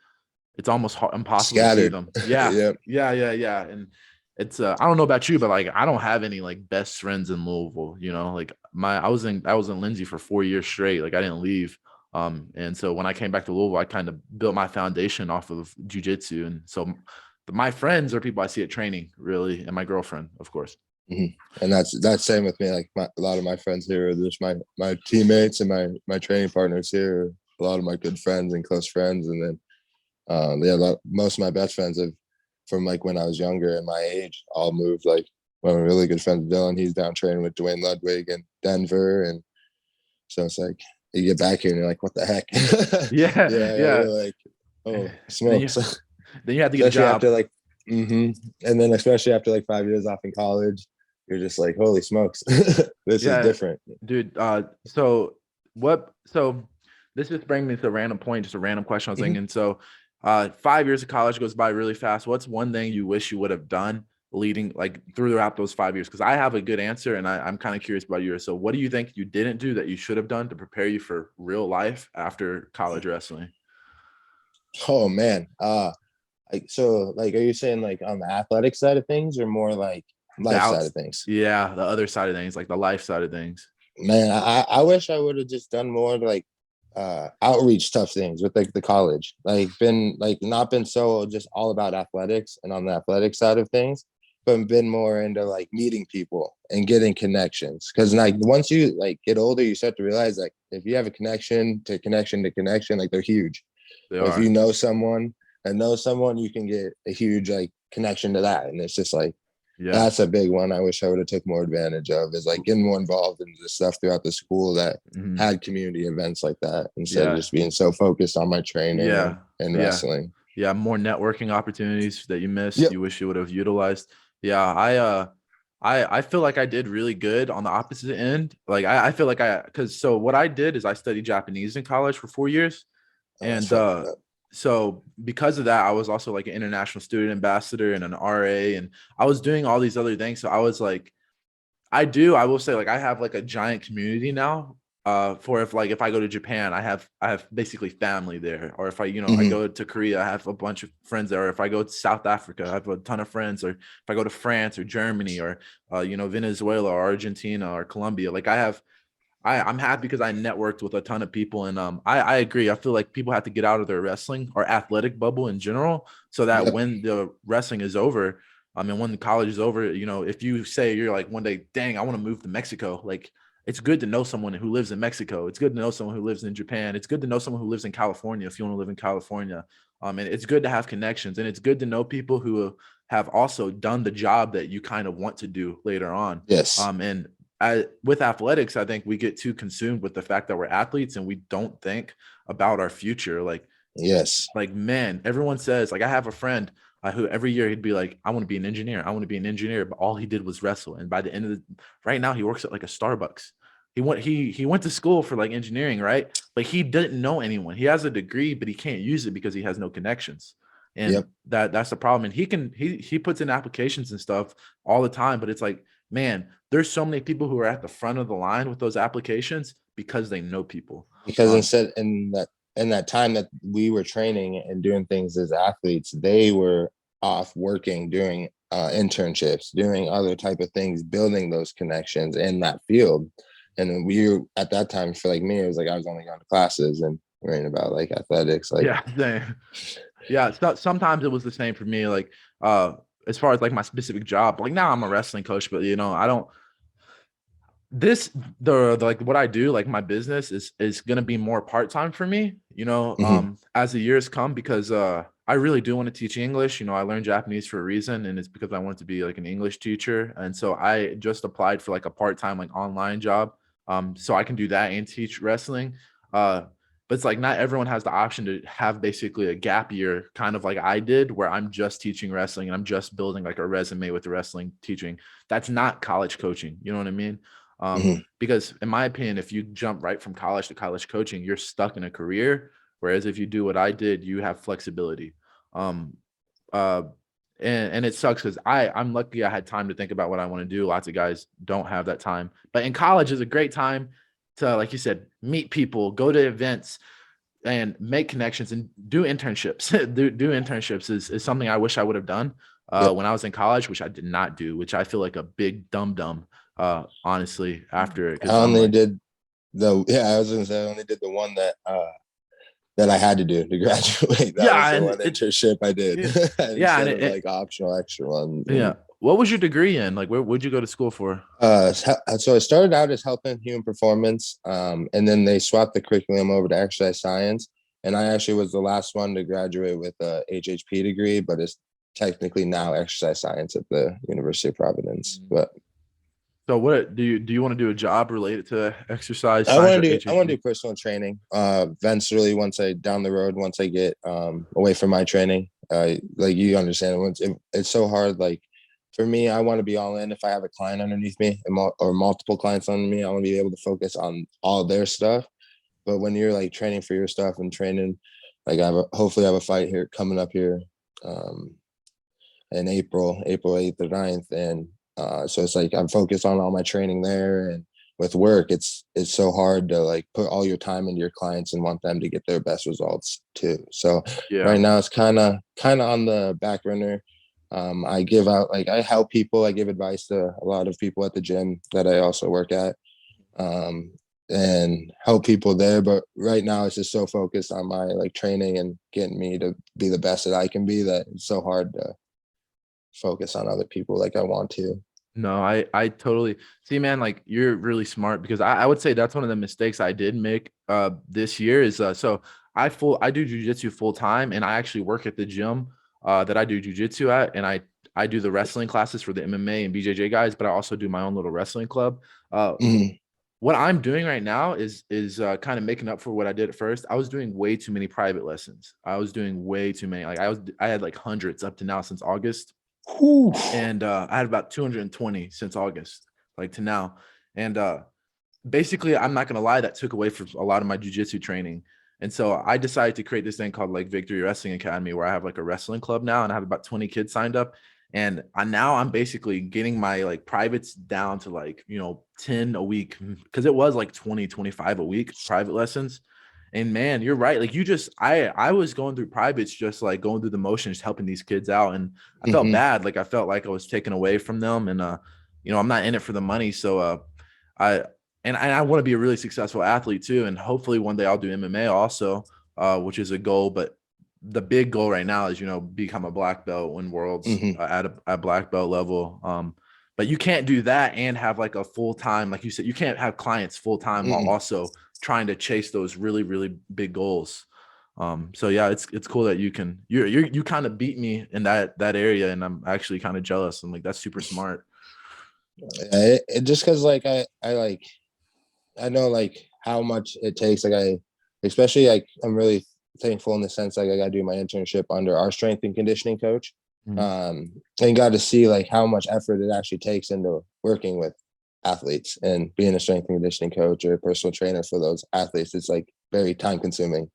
it's almost impossible to see scattered. them. Yeah, Yep. yeah, yeah, yeah. And it's I don't know about you, but like I don't have any like best friends in Louisville. Like I was in Lindsay for 4 years straight. Like I didn't leave. And so when I came back to Louisville, I kind of built my foundation off of jujitsu. And so my friends are people I see at training, really, and my girlfriend, of course. Mhm. And that's same with me. Like a lot of my friends here are just my teammates and my training partners here. Are a lot of my good friends and close friends, and then yeah, most of my best friends have from like when I was younger and my age all moved. Like one of my really good friends, Dylan, he's down training with Dwayne Ludwig in Denver, and so it's like you get back here and you're like, what the heck? Yeah, Yeah, yeah. you're like, oh Then you smokes. then you have to get a Especially job. after like, and then especially after like 5 years off in college, you're just like, holy smokes, this is Yeah, different. dude. So this just brings me to a random point, just a random question I was Mhm. thinking. So 5 years of college goes by really fast. What's one thing you wish you would have done leading like throughout those 5 years? Because I have a good answer and I'm kind of curious about yours. So what do you think you didn't do that you should have done to prepare you for real life after college wrestling? Oh man, like so, like, are you saying like on the athletic side of things or more like The life side outs, of things? yeah, the other side of things, like the life side of things. Man, I wish I would have just done more like outreach stuff things with like the college. Like been like not been so just all about athletics and on the athletic side of things, but been more into like meeting people and getting connections. Cause like once you like get older, you start to realize like if you have a connection to connection to connection, like they're huge. They If you are. know someone and know someone, you can get a huge like connection to that. And it's just like Yeah. that's a big one I wish I would have took more advantage of is like getting more involved in the stuff throughout the school that Mhm. had community events like that instead of Yeah. just being so focused on my training Yeah. and Yeah. wrestling. Yeah, more networking opportunities that you missed, Yep. you wish you would have utilized. Yeah, I feel like I did really good on the opposite end. Like I feel like because so what I did is I studied Japanese in college for 4 years. Oh, that's And fucking up. so because of that, I was also like an international student ambassador and an RA, and I was doing all these other things. So I was like, I will say like I have like a giant community now. For if I go to Japan, I have basically family there. Or if I Mm-hmm. go to Korea, I have a bunch of friends there. Or if I go to South Africa, I have a ton of friends. Or if I go to France or Germany or Venezuela or Argentina or Colombia, like I'm happy because I networked with a ton of people, and I agree. I feel like people have to get out of their wrestling or athletic bubble in general, so that Yep. when the wrestling is over, I mean, when the college is over, if you say you're like one day, dang, I want to move to Mexico, like it's good to know someone who lives in Mexico. It's good to know someone who lives in Japan. It's good to know someone who lives in California if you want to live in California. And it's good to have connections, and it's good to know people who have also done the job that you kind of want to do later on. Yes. And with athletics, I think we get too consumed with the fact that we're athletes and we don't think about our future. Yes. Like, man, everyone says, like, I have a friend who every year he'd be like, I want to be an engineer. I want to be an engineer. But all he did was wrestle. And by the end of right now, he works at like a Starbucks. He went to school for like engineering, right? But he didn't know anyone. He has a degree, but he can't use it because he has no connections. And Yep. that's the problem. And he puts in applications and stuff all the time, but it's like, man, there's so many people who are at the front of the line with those applications because they know people. Because instead in that time that we were training and doing things as athletes, they were off working, doing internships, doing other type of things, building those connections in that field. And then we at that time, for like me, it was like I was only going to classes and worrying about like athletics. Like, yeah. Sometimes it was the same for me. Like, as far as like my specific job, like now I'm a wrestling coach, but I don't. The like what I do, like my business is gonna be more part-time for me, as the years come, because I really do want to teach English. I learned Japanese for a reason, and it's because I wanted to be like an English teacher. And so I just applied for like a part-time like online job. So I can do that and teach wrestling. But it's like not everyone has the option to have basically a gap year, kind of like I did, where I'm just teaching wrestling and I'm just building like a resume with the wrestling teaching. That's not college coaching. You know what I mean? Because in my opinion, if you jump right from college to college coaching, you're stuck in a career. Whereas if you do what I did, you have flexibility. Um, uh, and it sucks because I'm lucky I had time to think about what I want to do. Lots of guys don't have that time, but in college is a great time to, like you said, meet people, go to events, and make connections and do internships. do internships is something I wish I would have done yep. when I was in college, which I did not do, which I feel like a big dumb honestly after it, I because I'm only like, did I was gonna say I only did the one that I had to do to graduate. That was yeah, the and one internship I did yeah, and instead of like optional extra ones. yeah. What was your degree in? Like, would you go to school for? So it started out as health and human performance, and then they swapped the curriculum over to exercise science. And I actually was the last one to graduate with a HHP degree, but it's technically now exercise science at the University of Providence. But So what do you want to do a job related to exercise I science want or to do HHP? personal training. Eventually, once I down the road, once I get away from my training, like you understand, it's so hard. Like for me, I want to be all in. If I have a client underneath me or multiple clients under me, I want to be able to focus on all their stuff. But when you're like training for your stuff and training, like hopefully I have a fight here coming up here um, in April 8th or 9th, and so it's like I'm focused on all my training there, and with work, it's so hard to like put all your time into your clients and want them to get their best results too. So Yeah. right now it's kind of on the back burner. I give out, like, I help people. I give advice to a lot of people at the gym that I also work at, um, and help people there. But right now it's just so focused on my like training and getting me to be the best that I can be that it's so hard to focus on other people like I want to. No, I totally see, man. Like, you're really smart, because I would say that's one of the mistakes I did make this year is so I do jujitsu full time, and I actually work at the gym that I do jujitsu at, and I do the wrestling classes for the MMA and BJJ guys, but I also do my own little wrestling club. Mhm. What I'm doing right now is kind of making up for what I did at first. I was doing way too many private lessons. I was doing way too many. Like, I had like hundreds up to now since August, Whew. and I had about 220 since August, like to now. And basically, I'm not gonna lie, that took away from a lot of my jujitsu training. And so I decided to create this thing called like Victory Wrestling Academy, where I have like a wrestling club now, and I have about 20 kids signed up. And now I'm basically getting my like privates down to like 10 a week, because it was like 20, 25 a week private lessons. And man, you're right. Like, I was going through privates, just like going through the motions, helping these kids out, and I felt Mhm. bad. Like, I felt like I was taken away from them, and I'm not in it for the money. So I and I want to be a really successful athlete too, and hopefully one day I'll do MMA also, which is a goal. But the big goal right now is become a black belt, win worlds Mhm. at black belt level. but you can't do that and have like a full-time, like you said, you can't have clients full-time while Mm-mm. also trying to chase those really, really big goals. So yeah, it's cool that you kind of beat me in that area, and I'm actually kind of jealous. I'm like, that's super smart. It just because like I like I know like how much it takes. Like especially like I'm really thankful in the sense like I got to do my internship under our strength and conditioning coach, Mhm. and got to see like how much effort it actually takes into working with athletes and being a strength and conditioning coach or a personal trainer for those athletes. It's like very time consuming.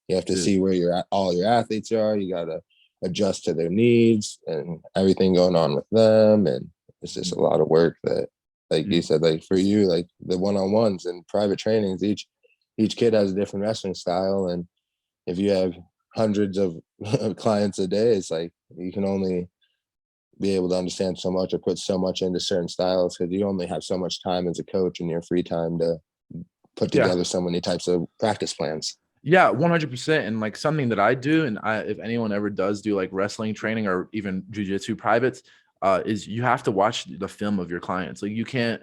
You have to Dude, see where all your athletes are. You got to adjust to their needs and everything going on with them, and it's just a lot of work that, like you dude, said, like for you, like the one-on-ones and private trainings, each kid has a different wrestling style, and if you have hundreds of clients a day, it's like you can only be able to understand so much or put so much into certain styles because you only have so much time as a coach in your free time to put yeah. together so many types of practice plans. Yeah, 100%. And like something that I do, and if anyone ever does do like wrestling training or even jujitsu privates, is you have to watch the film of your clients. Like you can't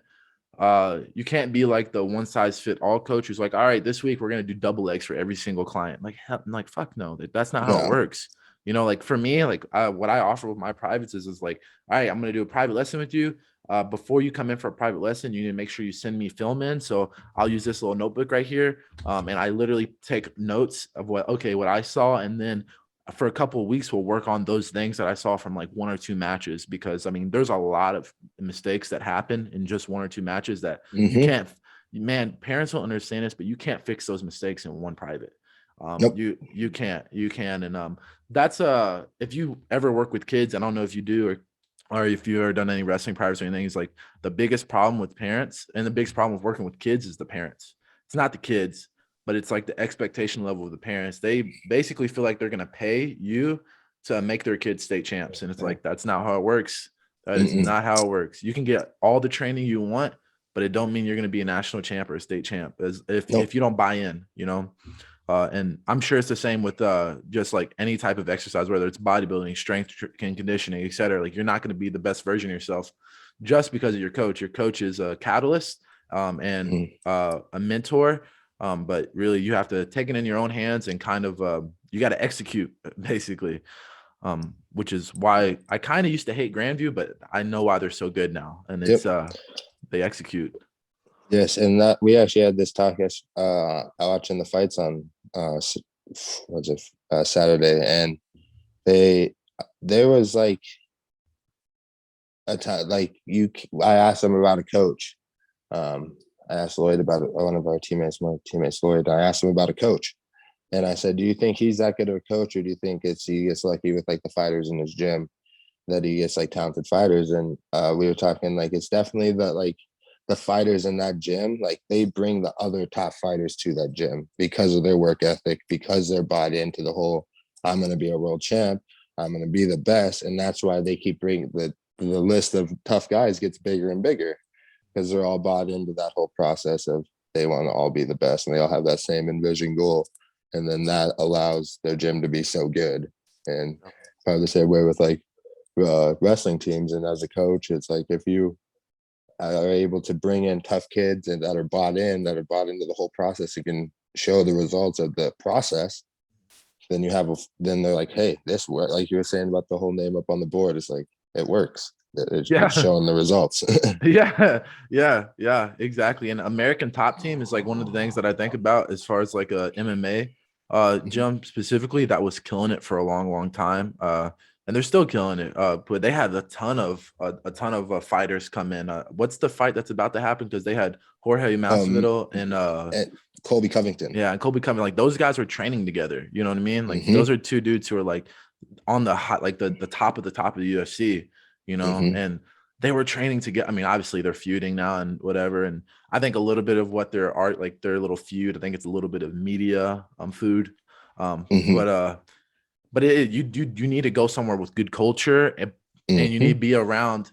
be like the one size fit all coach who's like, all right, this week we're gonna do double legs for every single client. Like, hell, I'm like, fuck no, that's not how it No, works. Like for me, like what I offer with my privates is like, all right, I'm gonna do a private lesson with you. Before you come in for a private lesson, you need to make sure you send me film in. So I'll use this little notebook right here, and I literally take notes of what I saw, and then for a couple of weeks we'll work on those things that I saw from like one or two matches, because I mean there's a lot of mistakes that happen in just one or two matches that you mm-hmm. can't, man, parents don't understand this, but you can't fix those mistakes in one private. Nope. You can. And that's if you ever work with kids, I don't know if you do, or if you ever done any wrestling privates or anything, is like the biggest problem with parents and the biggest problem with working with kids is the parents. It's not the kids, but it's like the expectation level of the parents. They basically feel like they're going to pay you to make their kids state champs, and it's like that's not how it works. That is Mm-mm. not how it works. You can get all the training you want, but it don't mean you're going to be a national champ or a state champ as if Nope. you don't buy in. And I'm sure it's the same with just like any type of exercise, whether it's bodybuilding, strength and conditioning, et cetera. Like you're not going to be the best version of yourself just because of your coach. Your coach is a catalyst, and Mm-hmm. a mentor. But really, you have to take it in your own hands and kind of you got to execute basically. Which is why I kind of used to hate Grandview, but I know why they're so good now, and it's Yep. they execute. Yes, and that we actually had this talk watching the fights on was it Saturday, and they there was like a time like you. I asked them about a coach. Um, I asked Lloyd about it, one of our teammates, my teammates Lloyd. I asked him about a coach, and I said, "Do you think he's that good of a coach, or do you think he gets lucky with like the fighters in his gym, that he gets like talented fighters?" And we were talking like it's definitely the fighters in that gym, like they bring the other top fighters to that gym because of their work ethic, because they're bought into the whole I'm going to be a world champ, I'm going to be the best, and that's why they keep bringing the list of tough guys gets bigger and bigger because they're all bought into that whole process of they want to all be the best and they all have that same envisioned goal, and then that allows their gym to be so good. And probably the same way with like wrestling teams, and as a coach it's like if you are able to bring in tough kids and that are bought into the whole process, you can show the results of the process, then then they're like, hey, this work, like you were saying about the whole name up on the board, it's like it works, it's Yeah. showing the results. Yeah, yeah, exactly. And American Top Team is like one of the things that I think about as far as like a MMA gym specifically that was killing it for a long, long time. And they're still killing it. But they had a ton of fighters come in. What's the fight that's about to happen? Because they had Jorge um Masvidal and and Colby Covington. yeah, and Kobe coming. Like those guys were training together. You know what I mean? Like Mm-hmm. those are two dudes who are like on the hot, like the top of the UFC, Mm-hmm. and they were training to get, I mean, obviously they're feuding now and whatever. And I think a little bit of what their art, like their little feud, I think it's a little bit of media food. Um, Mm-hmm. but uh, you need to go somewhere with good culture, and you need to Mm-hmm. be around.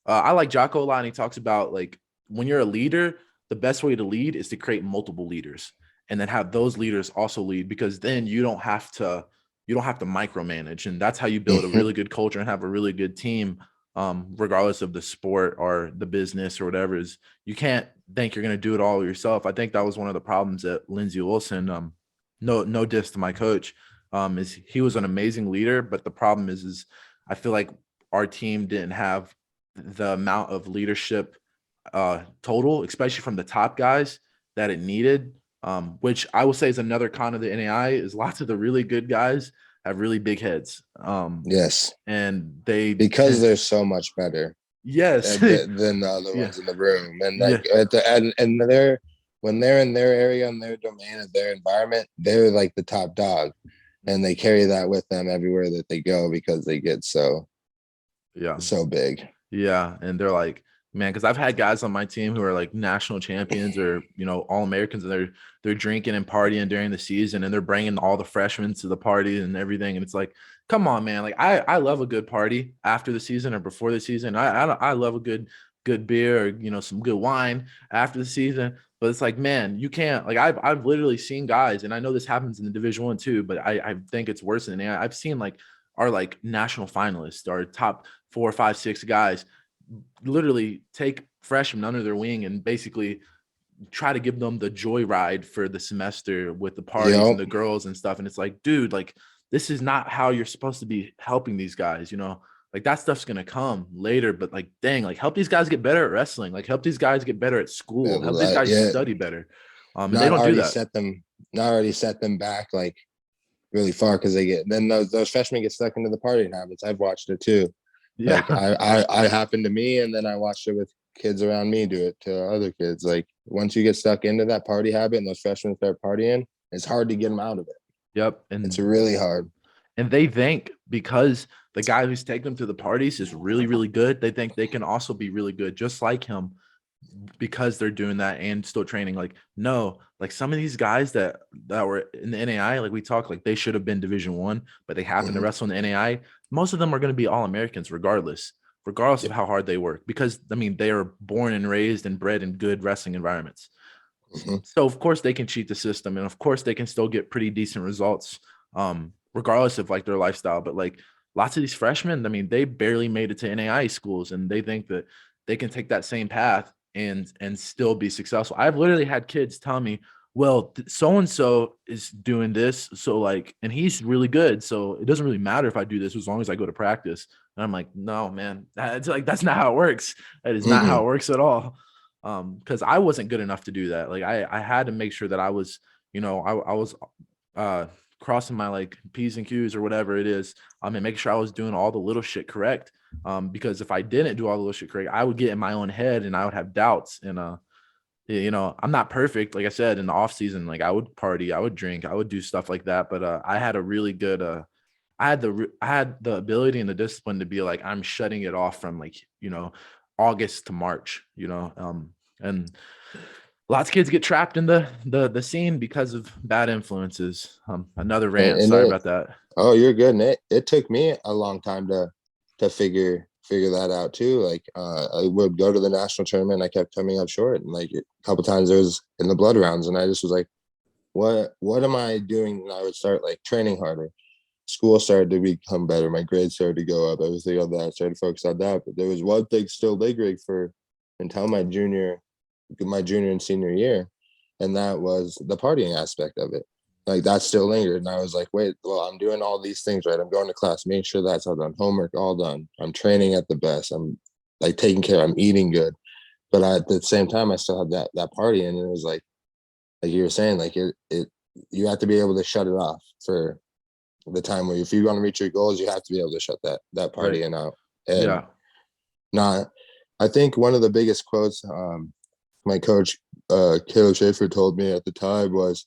I like Jocko a lot, and he talks about like when you're a leader, the best way to lead is to create multiple leaders, and then have those leaders also lead, because then you don't have to micromanage, and that's how you build a Mm-hmm. really good culture and have a really good team. regardless of the sport or the business or whatever, is you can't think you're going to do it all yourself. I think that was one of the problems at Lindsey Wilson. No diss to my coach. Is he was an amazing leader, but the problem is I feel like our team didn't have the amount of leadership total, especially from the top guys, that it needed. Which I will say is another con of the NAI is lots of the really good guys have really big heads. Yes, And they because tend, they're so much better yes, than the other yeah, ones in the room, and yeah, like at the and they're when they're in their area and their domain of their environment, they're like the top dog, and they carry that with them everywhere that they go because they get yeah. so big. Yeah, and they're like, man, because I've had guys on my team who are like national champions or all Americans, and they're drinking and partying during the season, and they're bringing all the freshmen to the party and everything, and it's like, come on, man, like I love a good party after the season or before the season. I love a good beer or some good wine after the season, but it's like, man, you can't, like I've literally seen guys, and I know this happens in the Division 1 too, but I think it's worse than that. I've seen like our like national finalists, our top 4, 5, 6 guys literally take freshmen under their wing and basically try to give them the joyride for the semester with the parties and Yep. the girls and stuff. And it's like, dude, like this is not how you're supposed to be helping these guys, like that stuff's gonna come later, but like dang, like help these guys get better at wrestling, like help these guys get better at school, help these guys Yeah, study better. And they not don't do already that. set them, not already set them back like really far because they get then those freshmen get stuck into the partying habits. I've watched it too. Like Yeah. I happened to me, and then I watched it with kids around me do it to other kids. Like once you get stuck into that party habit and those freshmen start partying, it's hard to get them out of it. Yep. It's really hard. And they think because the guy who's taking them to the parties is really, really good, they think they can also be really good, just like him, because they're doing that and still training. Like, no, like some of these guys that were in the NAI, like we talk, like they should have been Division 1, but they happen to Mm-hmm. wrestle in the NAI. Most of them are going to be All-Americans regardless of how hard they work, because I mean they are born and raised and bred in good wrestling environments. Mm-hmm. So of course they can cheat the system, and of course they can still get pretty decent results, regardless of like their lifestyle. But like lots of these freshmen, I mean, they barely made it to NAI schools, and they think that they can take that same path and still be successful. I've literally had kids tell me, well, so and so is doing this, so like, and he's really good, so it doesn't really matter if I do this as long as I go to practice. And I'm like, no, man, that's not how it works. That is not how Mm-hmm. it works at all. Because I wasn't good enough to do that. Like I had to make sure that I was, I was crossing my like P's and Q's or whatever it is, and making sure I was doing all the little shit correct. Because if I didn't do all the little shit correct, I would get in my own head and I would have doubts. And I'm not perfect. Like I said, in the off season, like I would party, I would drink, I would do stuff like that. But I had a really good I had the ability and the discipline to be like, I'm shutting it off from like, August to March, and lots of kids get trapped in the scene because of bad influences. Another rant. And Sorry it, about that. oh, you're good. And it took me a long time to figure that out too. Like I would go to the national tournament, and I kept coming up short, and like a couple times there was in the blood rounds, and I just was like, what am I doing? And I would start like training harder. School started to become better. My grades started to go up. Everything on that. I started to focus on that. But there was one thing still lingering for until my junior and senior year, and that was the partying aspect of it. Like that still lingered, and I was like, wait, well, I'm doing all these things right. I'm going to class, making sure that's all done, homework all done. I'm training at the best. I'm like taking care. I'm eating good, but at the same time, I still have that party, and it was like you were saying, like it you have to be able to shut it off for the time where if you want to reach your goals, you have to be able to shut that Right. partying out. And Yeah. not, I think one of the biggest quotes my coach Caleb Schaefer told me at the time was,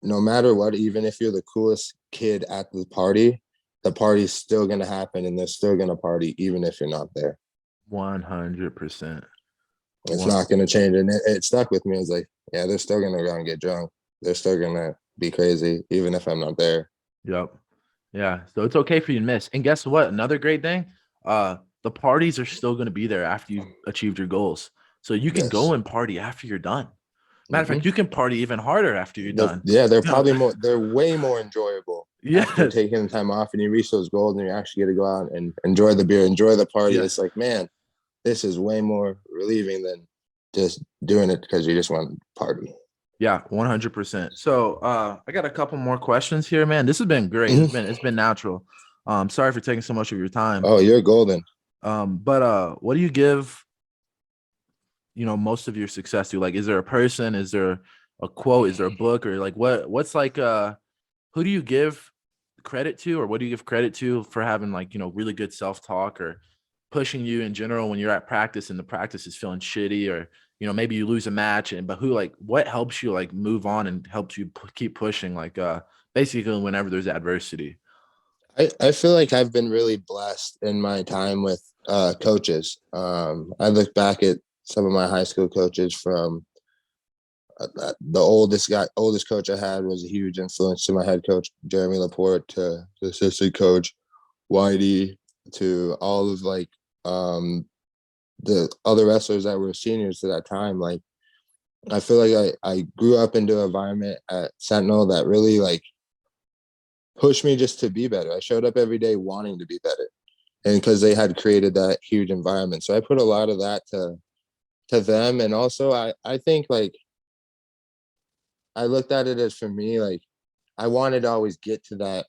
no matter what, even if you're the coolest kid at the party's still gonna happen, and they're still gonna party even if you're not there. 100%. It's One. not gonna change, and it stuck with me. It's like, yeah, they're still gonna go and get drunk. They're still gonna be crazy even if I'm not there. Yep. Yeah. So it's okay for you to miss. And guess what? Another great thing, the parties are still going to be there after you've achieved your goals. So you can go Yes. and party after you're done. Matter of Mm-hmm. fact, you can party even harder after you're done. They're You know, probably more. They're way more enjoyable after Yes. taking the time off and you reach those goals and you actually get to go out and enjoy the beer, enjoy the party. Yeah. It's like, man, this is way more relieving than just doing it because you just want to party. Yeah, 100%. So, I got a couple more questions here, man. This has been great. Mhm. It's been natural. Sorry for taking so much of your time. Oh, you're golden. But what do you give, most of your success to? Like, is there a person? Is there a quote? Is there a book? Or like what's like who do you give credit to, or what do you give credit to for having like, really good self-talk or pushing you in general when you're at practice and the practice is feeling shitty, or maybe you lose a match, and but who, like, what helps you like move on and helps you keep pushing, like basically whenever there's adversity? I feel like I've been really blessed in my time with coaches. I look back at some of my high school coaches from the oldest coach I had was a huge influence to my head coach, Jeremy Laporte, to the assistant coach, Whitey, to all of like the other wrestlers that were seniors at that time. Like, I feel like I grew up into an environment at Sentinel that really like pushed me just to be better. I showed up every day wanting to be better. And because they had created that huge environment. So I put a lot of that to them. And also I think like I looked at it as, for me, like I wanted to always get to that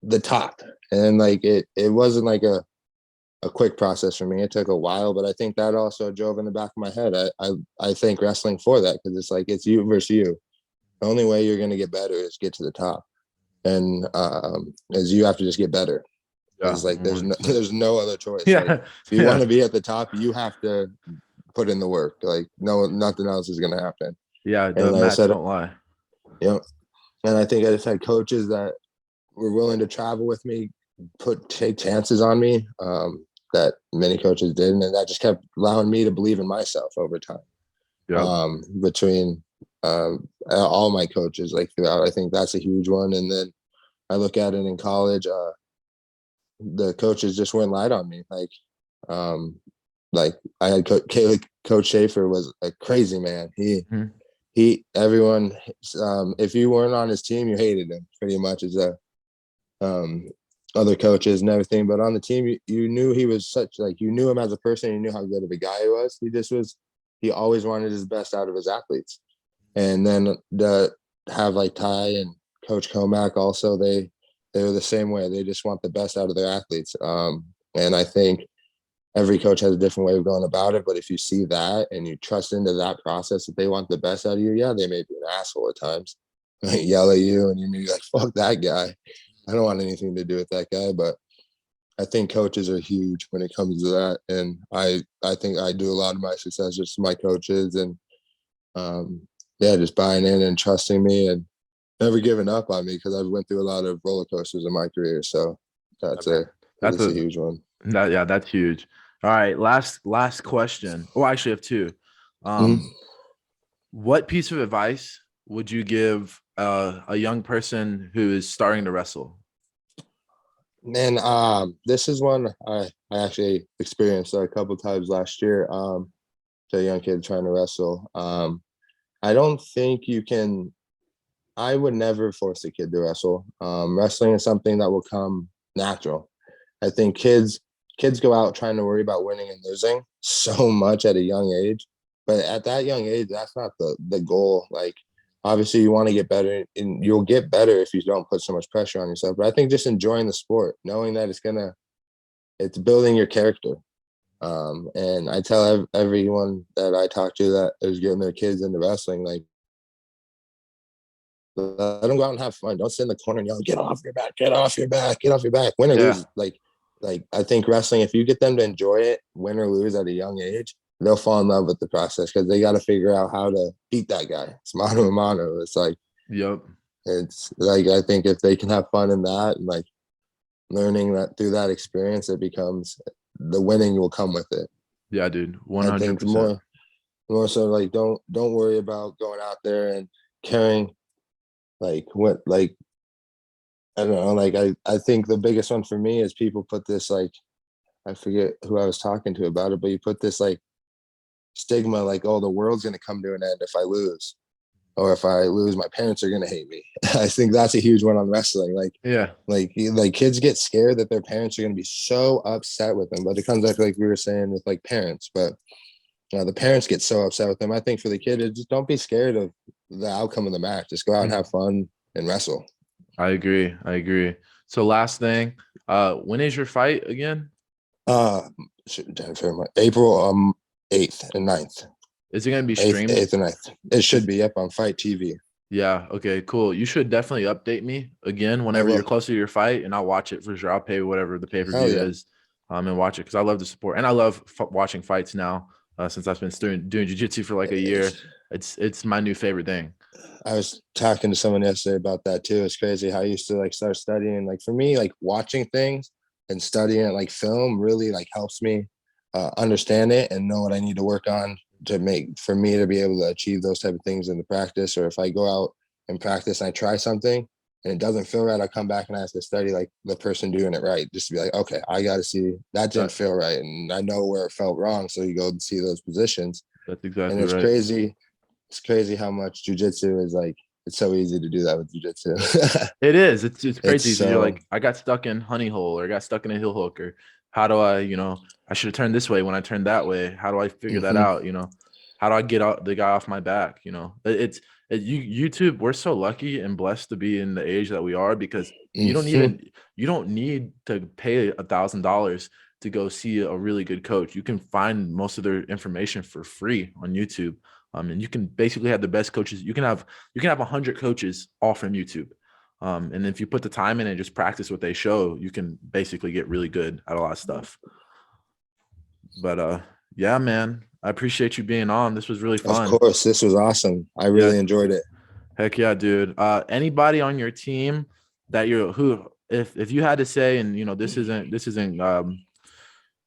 the top. And like it wasn't like a quick process for me. It took a while, but I think that also drove in the back of my head. I thank wrestling for that, because it's like it's you versus you. The only way you're gonna get better is get to the top. And is you have to just get better. Yeah, Is like there's no 100%. there's no other choice. Like Yeah. if you want Yeah. to be at the top, you have to put in the work. Like no, nothing else is gonna happen. Yeah, And the like I mats said, don't lie. you know, and I think I just had coaches that were willing to travel with me, take chances on me, that many coaches didn't, and that just kept allowing me to believe in myself over time. Yep. Between all my coaches, like throughout, I think that's a huge one. And then I look at it in college. The coaches just weren't light on me. Um, like I had Coach Schaefer was a crazy man. Mhm. Everyone, if you weren't on his team, you hated him pretty much as a um, other coaches and everything. But on the team, you knew he was such, like, you knew him as a person. You knew how good of a guy he was. He always wanted his best out of his athletes. And then the have like Ty and Coach Comack also, they were the same way. They just want the best out of their athletes. And I think every coach has a different way of going about it. But if you see that and you trust into that process, that they want the best out of you, yeah, they may be an asshole at times, yell at you, and you may be like, "Fuck that guy. I don't want anything to do with that guy." But I think coaches are huge when it comes to that, and I think I do a lot of my success just to my coaches, and um, yeah, just buying in and trusting me and never giving up on me, because I've went through a lot of roller coasters in my career. So Yeah, that's man. That's a a huge one. yeah, that's huge. All right, last question. Oh, I actually have two. Um, Mhm. what piece of advice would you give a young person who is starting to wrestle? And this is one I actually experienced a couple times last year. To a young kid trying to wrestle. I don't think you can. I would never force a kid to wrestle. Wrestling is something that will come natural. I think kids go out trying to worry about winning and losing so much at a young age, but at that young age, that's not the goal. Like, obviously, you want to get better, and you'll get better if you don't put so much pressure on yourself. But I think just enjoying the sport, knowing that it's building your character. And I tell everyone that I talk to that is getting their kids into wrestling, like, let them go out and have fun. Don't sit in the corner and yell, "Get off your back, get off your back, get off your back." Win or Yeah, lose, like I think wrestling, if you get them to enjoy it, win or lose at a young age, they'll fall in love with the process, because they got to figure out how to beat that guy. It's mano a mano. yep, It's like I think if they can have fun in that, and like learning that through that experience, it becomes the winning will come with it. yeah, dude, one I hundred think percent. more so like don't worry about going out there and carrying like what like I don't know, like I think the biggest one for me is people put this like, I forget who I was talking to about it, but you put this like stigma like, oh, the world's gonna come to an end if I lose. or if I lose, my parents are gonna hate me. I think that's a huge one on wrestling. Yeah, Like kids get scared that their parents are gonna be so upset with them, but it comes back like we were saying with like parents. But the parents get so upset with them. I think for the kid, just don't be scared of the outcome of the match. Just go out and have fun and wrestle. I agree. I agree. So last thing, when is your fight again? Uh, April 8th and 9th. Is it gonna be 8th, streamed? 8th and 9th. It should Is be up on Fight TV. Yeah. Okay. Cool. You should definitely update me again I whenever you're will. closer to your fight, and I'll watch it for sure. I'll pay whatever the pay per Hell view yeah. is, and watch it because I love the support and I love watching fights now. Since I've been doing jujitsu for like a year, it's my new favorite thing. I was talking to someone yesterday about that too. It's crazy how I used to like start studying. Like for me, like watching things and studying it like film really like helps me understand it and know what I need to work on to make for me to be able to achieve those type of things in the practice. Or if I go out and practice and I try something and it doesn't feel right, I come back and I have to study like the person doing it right, just to be like, okay, I got to see that Uh, didn't feel right, and I know where it felt wrong. So you go and see those positions, that's and exactly it's right. crazy. It's crazy how much jujitsu is like. It's so easy to do that with jujitsu. It is. It's It's crazy because you're so like, I got stuck in honey hole or I got stuck in a heel hook or how do I, I should have turned this way when I turned that way. How do I figure that mhm, out? How do I get out the guy off my back? YouTube. We're so lucky and blessed to be in the age that we are because mhm. you don't need to pay $1,000 to go see a really good coach. You can find most of their information for free on YouTube. And you can basically have the best coaches. You can have 100 coaches all from YouTube. And if you put the time in and just practice what they show, you can basically get really good at a lot of stuff. But yeah, man, I appreciate you being on. This was really Of fun. course, this was awesome. I Yeah, really enjoyed it. heck yeah, dude. Anybody on your team that you're who if you had to say, and this isn't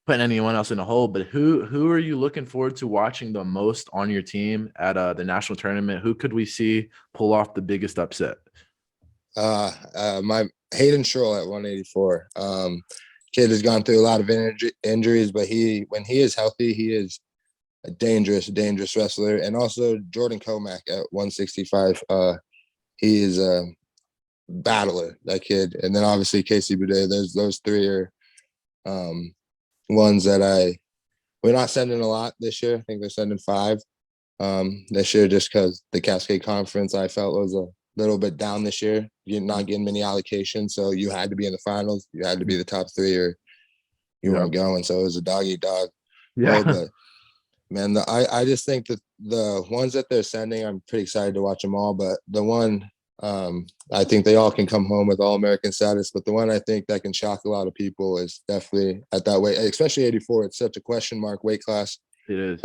putting anyone else in a hole, but who are you looking forward to watching the most on your team at the national tournament? Who could we see pull off the biggest upset? My Hayden Schroll at 184. Kid has gone through a lot of injuries, but when he is healthy, he is a dangerous wrestler. And also Jordan Comack at 165. He is a battler, that kid. And then obviously Casey Boudet. There's those three are um, ones that we're not sending a lot this year. I think they're sending five this year just because the Cascade Conference I felt was a little bit down this year. You're not getting many allocations, so you had to be in the finals. You had to be the top three, or you Yep. weren't going. So it was a dog eat dog world. Yeah. But man, I just think that the ones that they're sending, I'm pretty excited to watch them all. But the one I think they all can come home with all American status. But the one I think that can shock a lot of people is definitely at that weight, especially 84. It's such a question mark weight class. It is.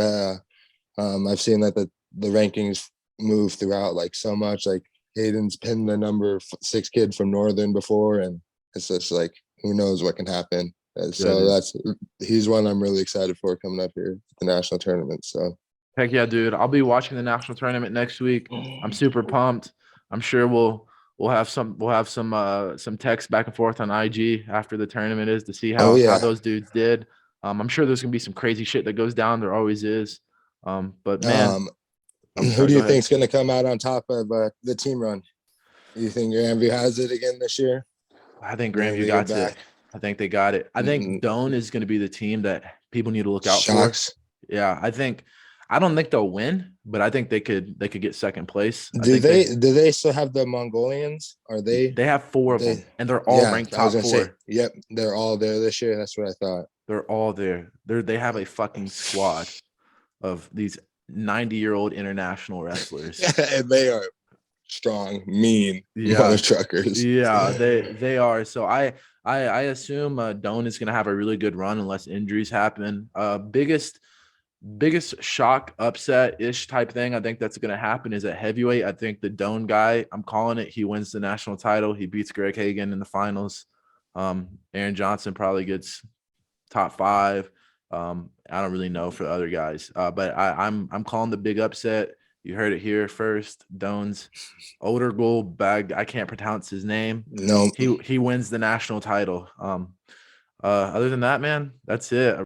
I've seen that the rankings move throughout like so much. Like Hayden's pinned the number six kid from Northern before, and it's just like who knows what can happen. Yeah, So dude. he's one I'm really excited for coming up here at the national tournament. So Heck yeah, dude. I'll be watching the national tournament next week. I'm super pumped. I'm sure we'll have some text back and forth on IG after the tournament is to see oh how yeah. those dudes did. I'm sure there's gonna be some crazy shit that goes down. There always is. But man, Um, I'm who sorry, do go you ahead. think's going to come out on top of the team run? Do you think Grandview has it again this year? I think Bring Grandview Leah got it. back. I think they got it. I think Mm, Doan is gonna be the team that people need to look out for. Shocks. Yeah, I don't think they'll win, but I think they could get second place. I think they Do they still have the Mongolians? Are they have four of them, they and they're all yeah, ranked I was top gonna say, four. yep, they're all there this year. That's what I thought. They're all there. They have a fucking squad of these 90-year-old international wrestlers. And they are strong, mean mother Yeah, truckers. yeah, they are. So I assume Doan is gonna have a really good run unless injuries happen. Biggest shock upset ish type thing I think that's going to happen is at heavyweight. I think the Doan guy, I'm calling it, he wins the national title. He beats Greg Hagan in the finals. Aaron Johnson probably gets top five. I don't really know for the other guys, but I'm calling the big upset. You heard it here first. Doan's older gold bag. I can't pronounce his name. No, He wins the national title. Other than that, man, that's it.